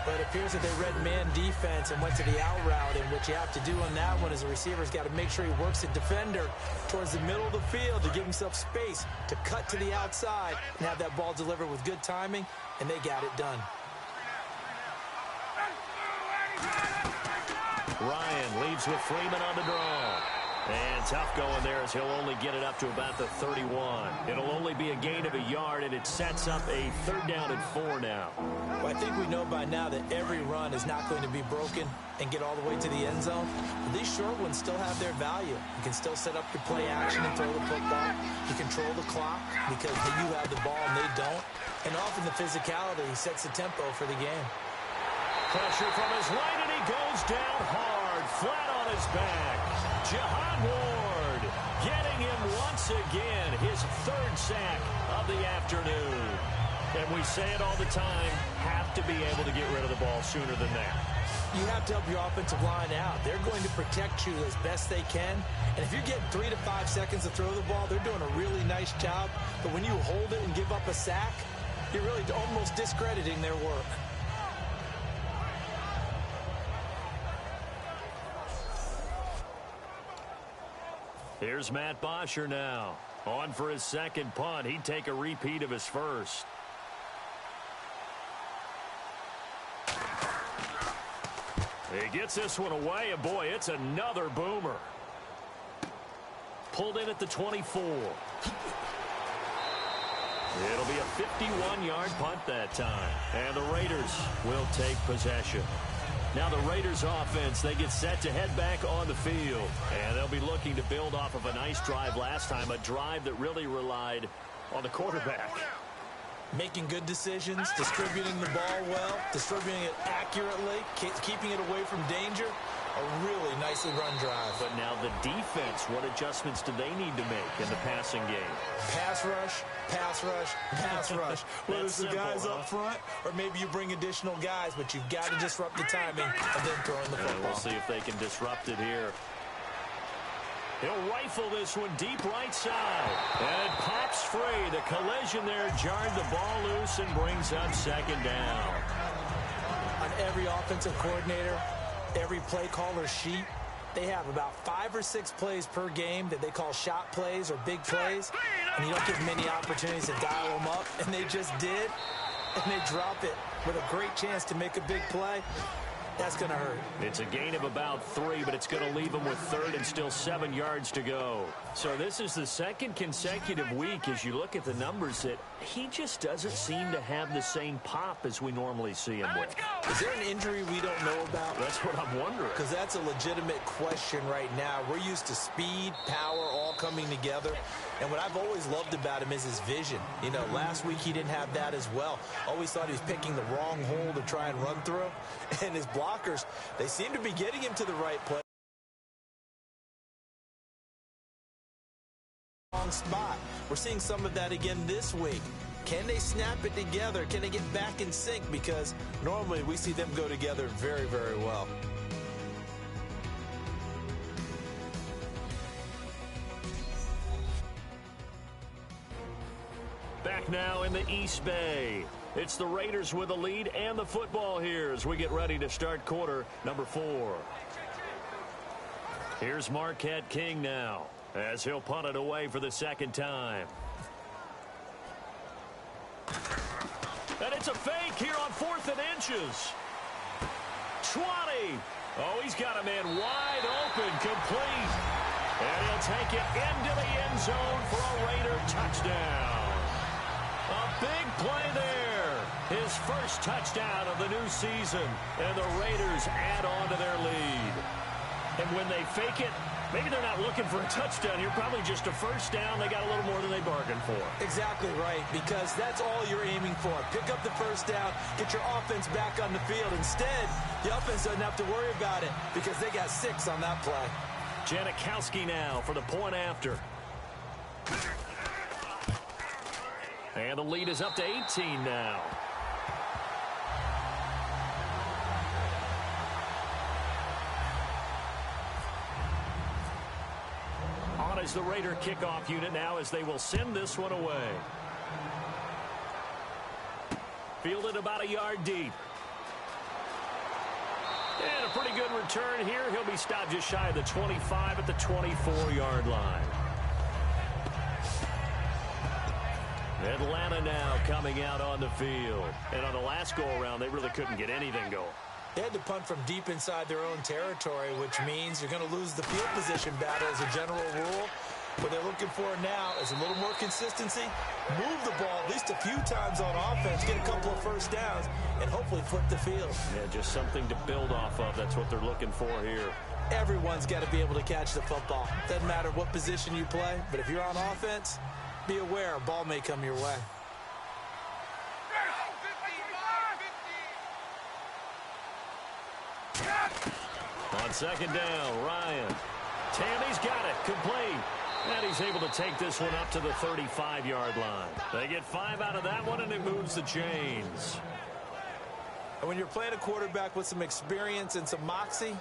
But it appears that they read man defense and went to the out route. And what you have to do on that one is the receiver's got to make sure he works the defender towards the middle of the field to give himself space to cut to the outside and have that ball delivered with good timing. And they got it done. Ryan leaves with Freeman on the draw. And tough going there as he'll only get it up to about the 31. It'll only be a gain of a yard, and it sets up a 3rd down and 4 now. Well, I think we know by now that every run is not going to be broken and get all the way to the end zone. But these short ones still have their value. You can still set up your play action and throw the football. You control the clock because you have the ball and they don't. And often the physicality sets the tempo for the game. Pressure from his right, and he goes down hard, flat on his back. Jihad Ward Getting him once again, his third sack of the afternoon. And we say it all the time, have to be able to get rid of the ball sooner than that. You have to help your offensive line out. They're going to protect you as best they can. And if you're getting 3 to 5 seconds to throw the ball, they're doing a really nice job. But when you hold it and give up a sack, you're really almost discrediting their work. Here's Matt Bosher now. On for his second punt. He'd take a repeat of his first. He gets this one away, and boy, it's another boomer. Pulled in at the 24. It'll be a 51-yard punt that time. And the Raiders will take possession. Now the Raiders offense, they get set to head back on the field. And they'll be looking to build off of a nice drive last time, a drive that really relied on the quarterback. Making good decisions, distributing the ball well, distributing it accurately, keeping it away from danger. A really nicely run drive. But now the defense, what adjustments do they need to make in the passing game? Pass rush, pass rush, pass rush. Whether it's the guys up front or maybe you bring additional guys, but you've got to disrupt the timing and then throwing the football. We'll see if they can disrupt it here. He'll rifle this one deep right side. And it pops free. The collision there jarred the ball loose and brings up second down. On every offensive coordinator, every play caller sheet, they have about 5 or 6 plays per game that they call shot plays or big plays. And you don't get many opportunities to dial them up. And they just did. And they drop it with a great chance to make a big play. That's going to hurt. It's a gain of about 3, but it's going to leave him with third and still 7 yards to go. So this is the second consecutive week, as you look at the numbers, that he just doesn't seem to have the same pop as we normally see him with. Is there an injury we don't know about? That's what I'm wondering. Because that's a legitimate question right now. We're used to speed, power, all coming together. And what I've always loved about him is his vision. You know, last week he didn't have that as well. Always thought he was picking the wrong hole to try and run through. And his blockers, they seem to be getting him to the right place. Wrong spot. We're seeing some of that again this week. Can they snap it together? Can they get back in sync? Because normally we see them go together very, very well. Back now in the East Bay. It's the Raiders with the lead and the football here as we get ready to start quarter number 4. Here's Marquette King now as he'll punt it away for the second time. And it's a fake here on 4th and inches. 20. Oh, he's got a man wide open, complete. And he'll take it into the end zone for a Raider touchdown. A big play there. His first touchdown of the new season. And the Raiders add on to their lead. And when they fake it, maybe they're not looking for a touchdown. You're probably just a first down. They got a little more than they bargained for. Exactly right, because that's all you're aiming for. Pick up the first down, get your offense back on the field. Instead, the offense doesn't have to worry about it because they got 6 on that play. Janikowski now for the point after. And the lead is up to 18 now. On is the Raider kickoff unit now as they will send this one away. Fielded about a yard deep. And a pretty good return here. He'll be stopped just shy of the 25 at the 24-yard line. Atlanta now coming out on the field. And on the last go-around, they really couldn't get anything going. They had to punt from deep inside their own territory, which means you're going to lose the field position battle as a general rule. What they're looking for now is a little more consistency, move the ball at least a few times on offense, get a couple of first downs, and hopefully flip the field. Yeah, just something to build off of. That's what they're looking for here. Everyone's got to be able to catch the football. Doesn't matter what position you play, but if you're on offense, be aware a ball may come your way. On second down, Ryan. Tammy's got it. Complete. And he's able to take this one up to the 35-yard line. They get 5 out of that one, and it moves the chains. And when you're playing a quarterback with some experience and some moxie,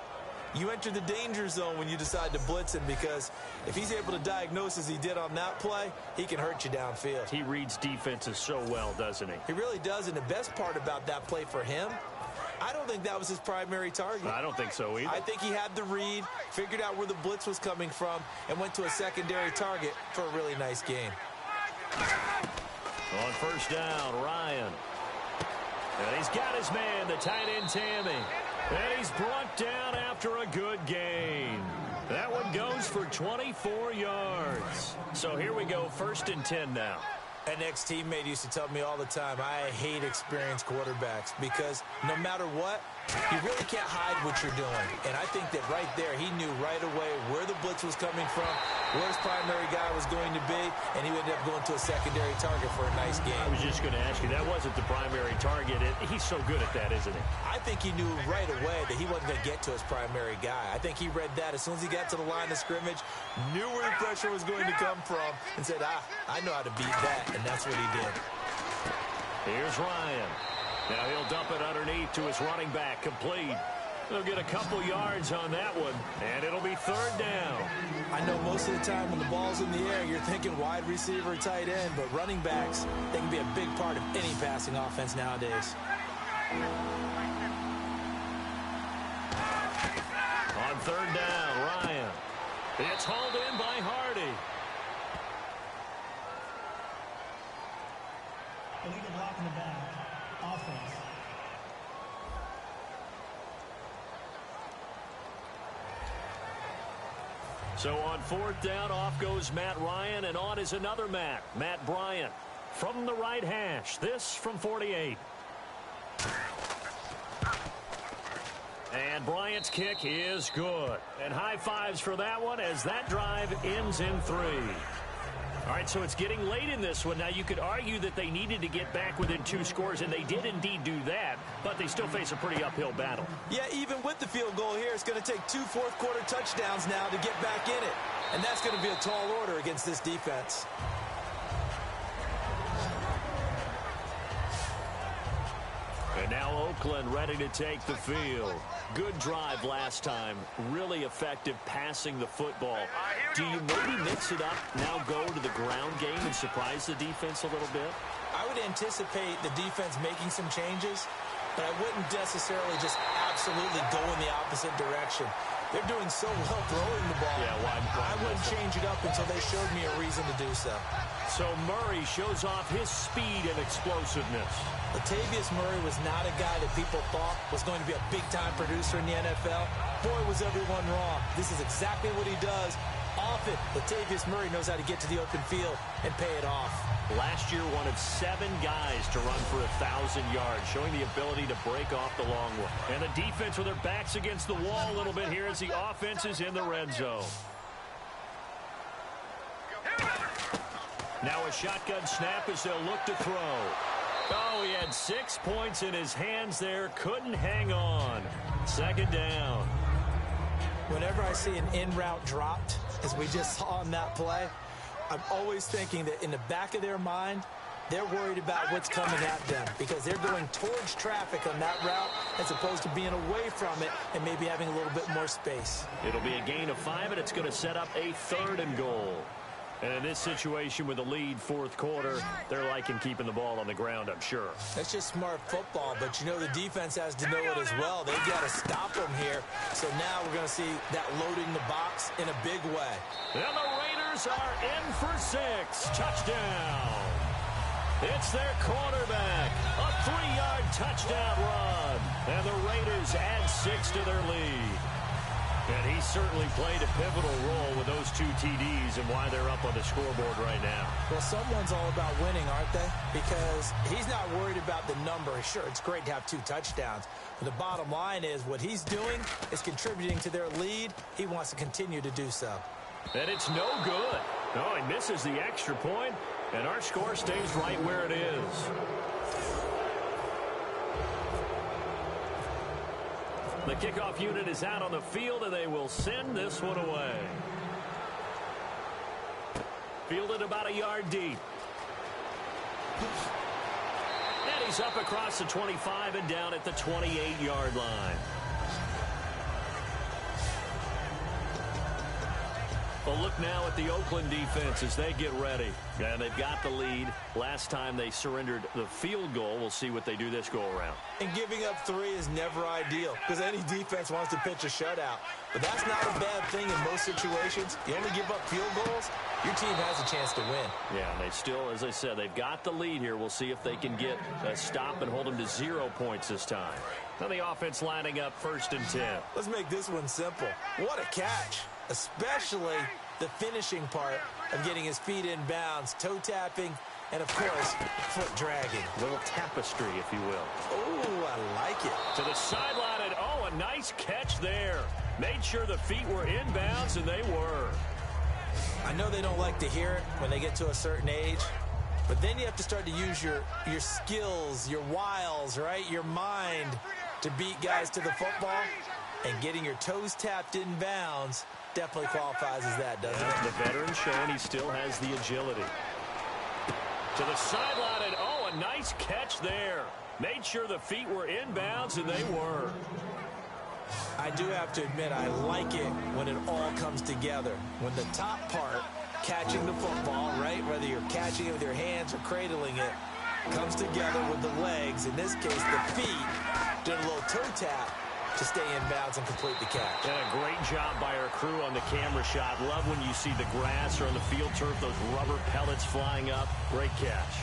you enter the danger zone when you decide to blitz him, because if he's able to diagnose as he did on that play, he can hurt you downfield. He reads defenses so well, doesn't he? He really does, and the best part about that play for him, I don't think that was his primary target. I don't think so either. I think he had the read, figured out where the blitz was coming from, and went to a secondary target for a really nice game. On first down, Ryan. And he's got his man, the tight end, Tammy. And he's brought down after a good gain. That one goes for 24 yards. So here we go, 1st and 10 now. An ex-teammate used to tell me all the time, I hate experienced quarterbacks, because no matter what, you really can't hide what you're doing. And I think that right there, he knew right away where the blitz was coming from, where his primary guy was going to be, and he ended up going to a secondary target for a nice game. I was just going to ask you, that wasn't the primary target. He's so good at that, isn't he? I think he knew right away that he wasn't going to get to his primary guy. I think he read that as soon as he got to the line of scrimmage, knew where the pressure was going to come from, and said, I know how to beat that, and that's what he did. Here's Ryan. Now he'll dump it underneath to his running back, complete. They'll get a couple yards on that one, and it'll be 3rd down. I know most of the time when the ball's in the air, you're thinking wide receiver, tight end, but running backs, they can be a big part of any passing offense nowadays. On 3rd down, Ryan. It's hauled in by Hardy. Illegal block in the back. Offense. So on 4th down, off goes Matt Ryan, and on is another Matt Bryant, from the right hash. This from 48. And Bryant's kick is good. And high fives for that one as that drive ends in 3. All right, so it's getting late in this one. Now, you could argue that they needed to get back within 2 scores, and they did indeed do that, but they still face a pretty uphill battle. Yeah, even with the field goal here, it's going to take 2 fourth-quarter touchdowns now to get back in it. And that's going to be a tall order against this defense. And now Oakland ready to take the field. Good drive last time. Really effective passing the football. Do you maybe mix it up, now go to the ground game and surprise the defense a little bit? I would anticipate the defense making some changes, but I wouldn't necessarily just absolutely go in the opposite direction. They're doing so well throwing the ball. Yeah, why I wouldn't change it up until they showed me a reason to do so. So Murray shows off his speed and explosiveness. Latavius Murray was not a guy that people thought was going to be a big-time producer in the NFL. Boy, was everyone wrong. This is exactly what he does. Often, Latavius Murray knows how to get to the open field and pay it off. Last year, one of 7 guys to run for 1,000 yards, showing the ability to break off the long one. And the defense with their backs against the wall a little bit here as the offense is in the red zone. Now a shotgun snap as they'll look to throw. Oh, he had 6 points in his hands there. Couldn't hang on. 2nd down. Whenever I see an in-route dropped, as we just saw on that play, I'm always thinking that in the back of their mind, they're worried about what's coming at them because they're going towards traffic on that route as opposed to being away from it and maybe having a little bit more space. It'll be a gain of 5, and it's going to set up a 3rd and goal. And in this situation with a lead 4th quarter, they're liking keeping the ball on the ground, I'm sure. That's just smart football, but you know the defense has to know it as well. They've got to stop them here. So now we're going to see that loading the box in a big way. And the Raiders are in for 6. Touchdown. It's their quarterback. A 3-yard touchdown run. And the Raiders add 6 to their lead. And he certainly played a pivotal role with those 2 TDs and why they're up on the scoreboard right now. Well, someone's all about winning, aren't they? Because he's not worried about the number. Sure, it's great to have 2 touchdowns. But the bottom line is what he's doing is contributing to their lead. He wants to continue to do so. And it's no good. No, he misses the extra point, and our score stays right where it is. The kickoff unit is out on the field, and they will send this one away. Fielded about a yard deep. And he's up across the 25 and down at the 28-yard line. Well, look now at the Oakland defense as they get ready. And they've got the lead. Last time they surrendered the field goal. We'll see what they do this go-around. And giving up 3 is never ideal because any defense wants to pitch a shutout. But that's not a bad thing in most situations. You only give up field goals, your team has a chance to win. Yeah, and they still, as I said, they've got the lead here. We'll see if they can get a stop and hold them to 0 points this time. Now the offense lining up 1st and 10. Let's make this one simple. What a catch, especially the finishing part of getting his feet in bounds, toe tapping, and of course, foot dragging. A little tapestry, if you will. Oh, I like it. To the sideline, and oh, a nice catch there. Made sure the feet were in bounds, and they were. I know they don't like to hear it when they get to a certain age, but then you have to start to use your skills, your wiles, right? Your mind to beat guys to the football, and getting your toes tapped in bounds definitely qualifies as that, doesn't it? The veteran showing he still has the agility. To the sideline, and oh, a nice catch there. Made sure the feet were in bounds, and they were. I do have to admit, I like it when it all comes together. When the top part, catching the football, right, whether you're catching it with your hands or cradling it, comes together with the legs, in this case the feet, did a little toe tap to stay in bounds and complete the catch. And a great job by our crew on the camera shot. Love when you see the grass or on the field turf, those rubber pellets flying up. Great catch.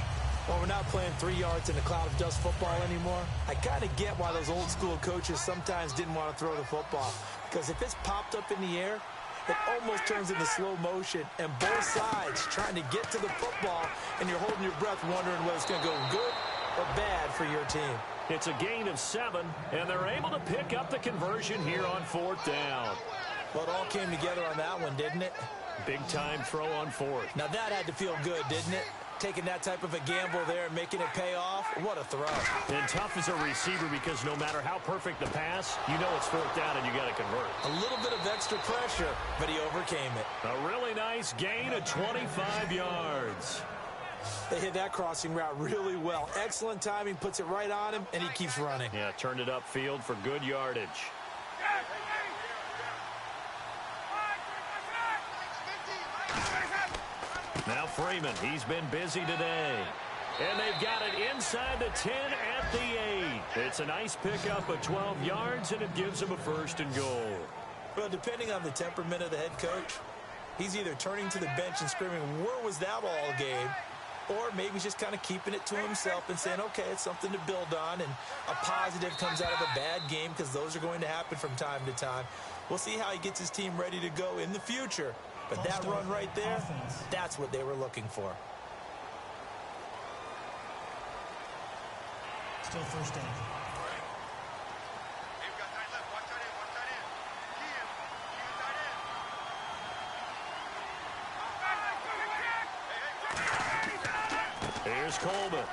Well, we're not playing 3 yards in a cloud of dust football anymore. I kind of get why those old school coaches sometimes didn't want to throw the football. Because if it's popped up in the air, it almost turns into slow motion. And both sides trying to get to the football, and you're holding your breath wondering whether it's going to go good or bad for your team. It's a gain of 7, and they're able to pick up the conversion here on 4th down. Well, it all came together on that one, didn't it? Big-time throw on 4th. Now, that had to feel good, didn't it? Taking that type of a gamble there and making it pay off. What a throw. And tough as a receiver because no matter how perfect the pass, you know it's 4th down and you got to convert. A little bit of extra pressure, but he overcame it. A really nice gain of 25 yards. They hit that crossing route really well. Excellent timing, puts it right on him, and he keeps running. Yeah, turned it upfield for good yardage. Now Freeman, he's been busy today. And they've got it inside the 10 at the 8. It's a nice pickup of 12 yards, and it gives them a 1st and goal. Well, depending on the temperament of the head coach, he's either turning to the bench and screaming, where was that all game? Or maybe he's just kind of keeping it to himself and saying, okay, it's something to build on, and a positive comes out of a bad game because those are going to happen from time to time. We'll see how he gets his team ready to go in the future. But that run right there, that's what they were looking for. Still 1st down. Here's Coleman.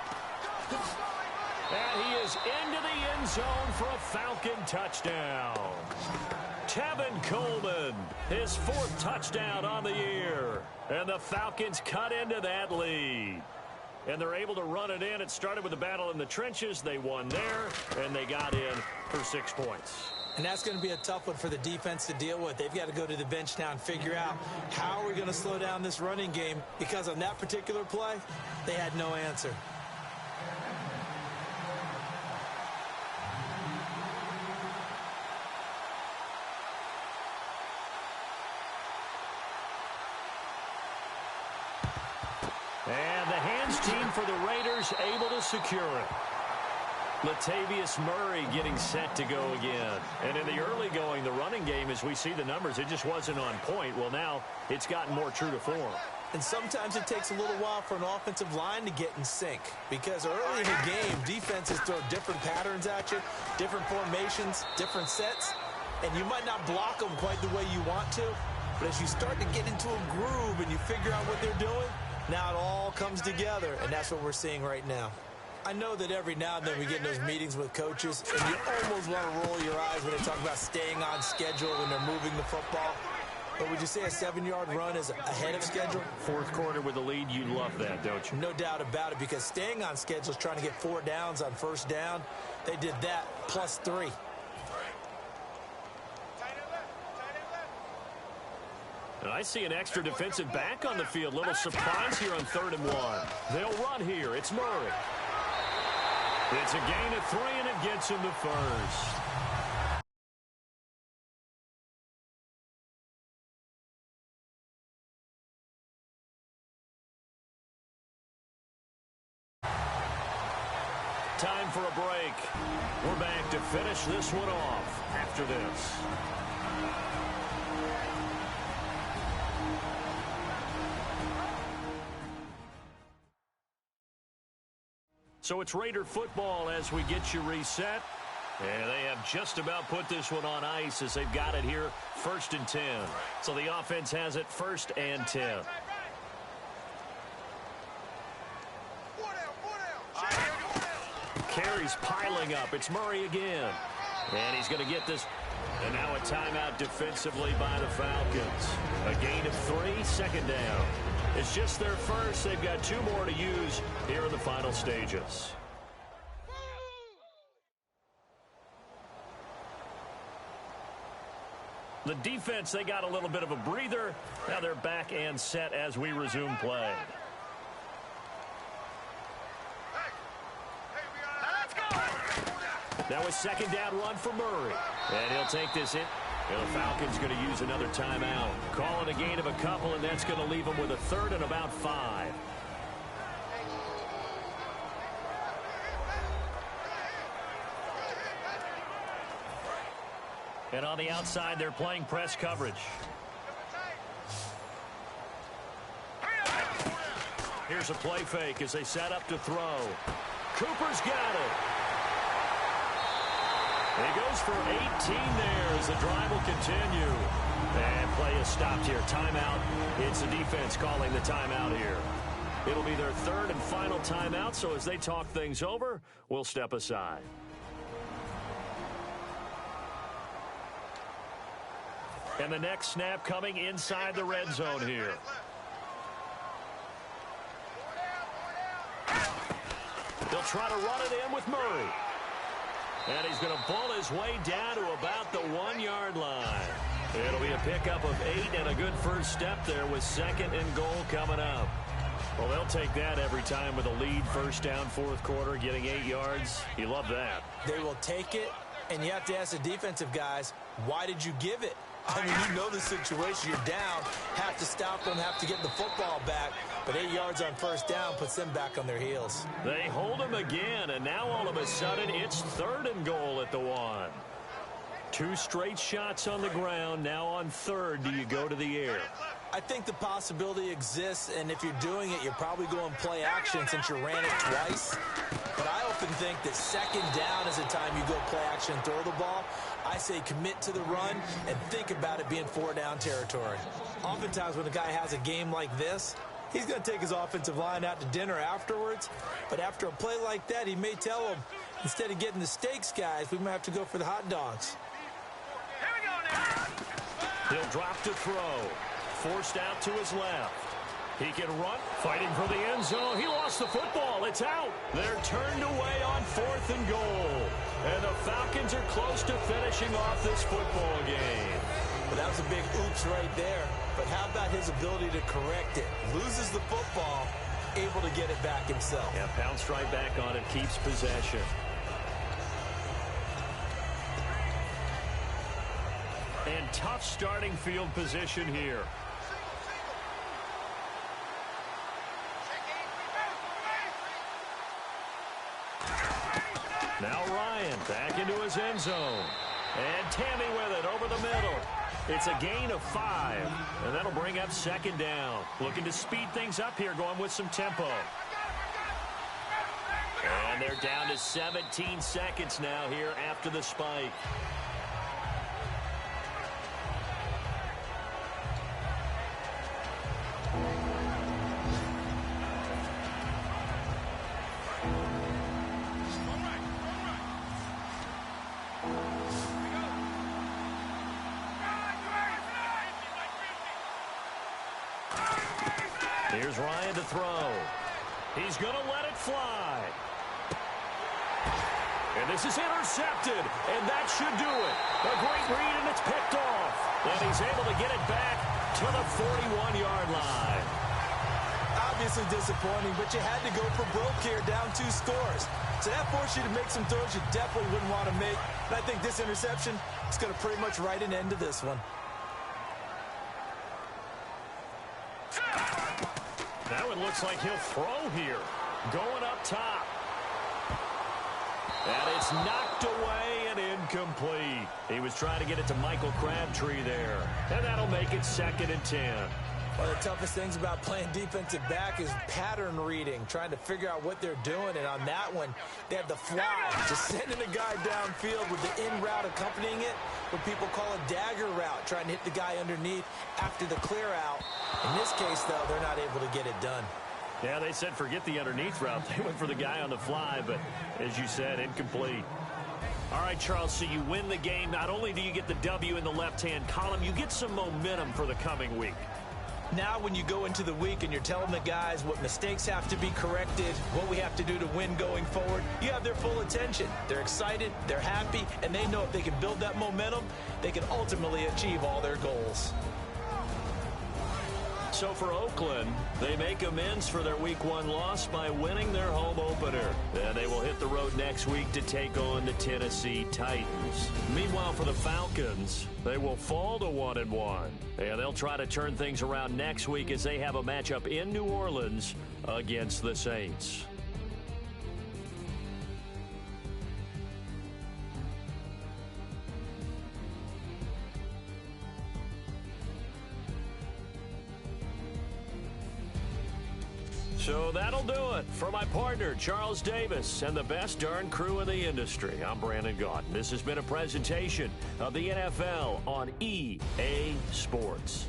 And he is into the end zone for a Falcon touchdown. Tevin Coleman, his 4th touchdown on the year. And the Falcons cut into that lead. And they're able to run it in. It started with a battle in the trenches. They won there, and they got in for 6 points. And that's going to be a tough one for the defense to deal with. They've got to go to the bench now and figure out how are we going to slow down this running game, because on that particular play, they had no answer. And the hands team for the Raiders able to secure it. Latavius Murray getting set to go again. And in the early going, the running game, as we see the numbers, it just wasn't on point. Well, now it's gotten more true to form. And sometimes it takes a little while for an offensive line to get in sync, because early in the game, defenses throw different patterns at you, different formations, different sets, and you might not block them quite the way you want to, but as you start to get into a groove and you figure out what they're doing, now it all comes together, and that's what we're seeing right now. I know that every now and then we get in those meetings with coaches, and you almost want to roll your eyes when they talk about staying on schedule when they're moving the football. But would you say a 7-yard run is ahead of schedule? Fourth quarter with the lead, you love that, don't you? No doubt about it, because staying on schedule is trying to get 4 downs on first down. They did that plus 3. And I see an extra defensive back on the field. Little surprise here on 3rd and 1. They'll run here. It's Murray. It's a gain of 3, and it gets him to first. Time for a break. We're back to finish this one off after this. So it's Raider football as we get you reset. And they have just about put this one on ice as they've got it here, 1st and 10. So the offense has it 1st and 10. Carries piling up. It's Murray again. And he's going to get this. And now a timeout defensively by the Falcons. A gain of 3, 2nd down. It's just their first. They've got 2 more to use here in the final stages. The defense, they got a little bit of a breather. Now they're back and set as we resume play. Now a 2nd down run for Murray. And he'll take this in. And the Falcons going to use another timeout. Call it a gain of a couple, and that's going to leave them with a 3rd and about 5. And on the outside, they're playing press coverage. Here's a play fake as they set up to throw. Cooper's got it. He goes for 18 there as the drive will continue. And play is stopped here. Timeout. It's the defense calling the timeout here. It'll be their 3rd and final timeout, so as they talk things over, we'll step aside. And the next snap coming inside the red zone here. They'll try to run it in with Murray. And he's going to bull his way down to about the 1-yard line. It'll be a pickup of 8 and a good first step there with 2nd and goal coming up. Well, they'll take that every time with a lead, 1st down, 4th quarter, getting 8 yards. You love that. They will take it, and you have to ask the defensive guys, why did you give it? I mean, you know the situation. You're down, have to stop them, have to get the football back. But 8 yards on 1st down puts them back on their heels. They hold him again, and now all of a sudden it's 3rd and goal at the 1. 2 straight shots on the ground. Now on 3rd, do you go to the air? I think the possibility exists, and if you're doing it, you're probably going play action since you ran it twice. But I often think that 2nd down is the time you go play action and throw the ball. I say commit to the run and think about it being 4-down territory. Oftentimes when a guy has a game like this, he's going to take his offensive line out to dinner afterwards. But after a play like that, he may tell them, instead of getting the steaks, guys, we might have to go for the hot dogs. He'll drop to throw. Forced out to his left. He can run, fighting for the end zone. He lost the football. It's out. They're turned away on 4th and goal. And the Falcons are close to finishing off this football game. Well, that was a big oops right there. But how about his ability to correct it? Loses the football, able to get it back himself. Yeah, pounced right back on it, keeps possession. And tough starting field position here. Now Ryan back into his end zone. And Tammy with it over the middle. It's a gain of 5. And that'll bring up 2nd down. Looking to speed things up here, going with some tempo. And they're down to 17 seconds now here after the spike. Here's Ryan to throw. He's going to let it fly. And this is intercepted, and that should do it. A great read, and it's picked off. And he's able to get it back to the 41-yard line. Obviously disappointing, but you had to go for broke here, down 2 scores. So that forced you to make some throws you definitely wouldn't want to make. And I think this interception is going to pretty much write an end to this one. Now it looks like he'll throw here. Going up top. And it's knocked away and incomplete. He was trying to get it to Michael Crabtree there. And that'll make it 2nd and 10. One of the toughest things about playing defensive back is pattern reading, trying to figure out what they're doing. And on that one, they have the fly, just sending a guy downfield with the in route accompanying it, what people call a dagger route, trying to hit the guy underneath after the clear out. In this case, though, they're not able to get it done. Yeah, they said forget the underneath route. They went for the guy on the fly, but as you said, incomplete. All right, Charles, so you win the game. Not only do you get the W in the left-hand column, you get some momentum for the coming week. Now when you go into the week and you're telling the guys what mistakes have to be corrected, what we have to do to win going forward, you have their full attention. They're excited, they're happy, and they know if they can build that momentum, they can ultimately achieve all their goals. So for Oakland, they make amends for their Week 1 loss by winning their home opener. And they will hit the road next week to take on the Tennessee Titans. Meanwhile, for the Falcons, they will fall to 1-1. And they'll try to turn things around next week as they have a matchup in New Orleans against the Saints. So that'll do it. For my partner, Charles Davis, and the best darn crew in the industry, I'm Brandon Gaudin. This has been a presentation of the NFL on EA Sports.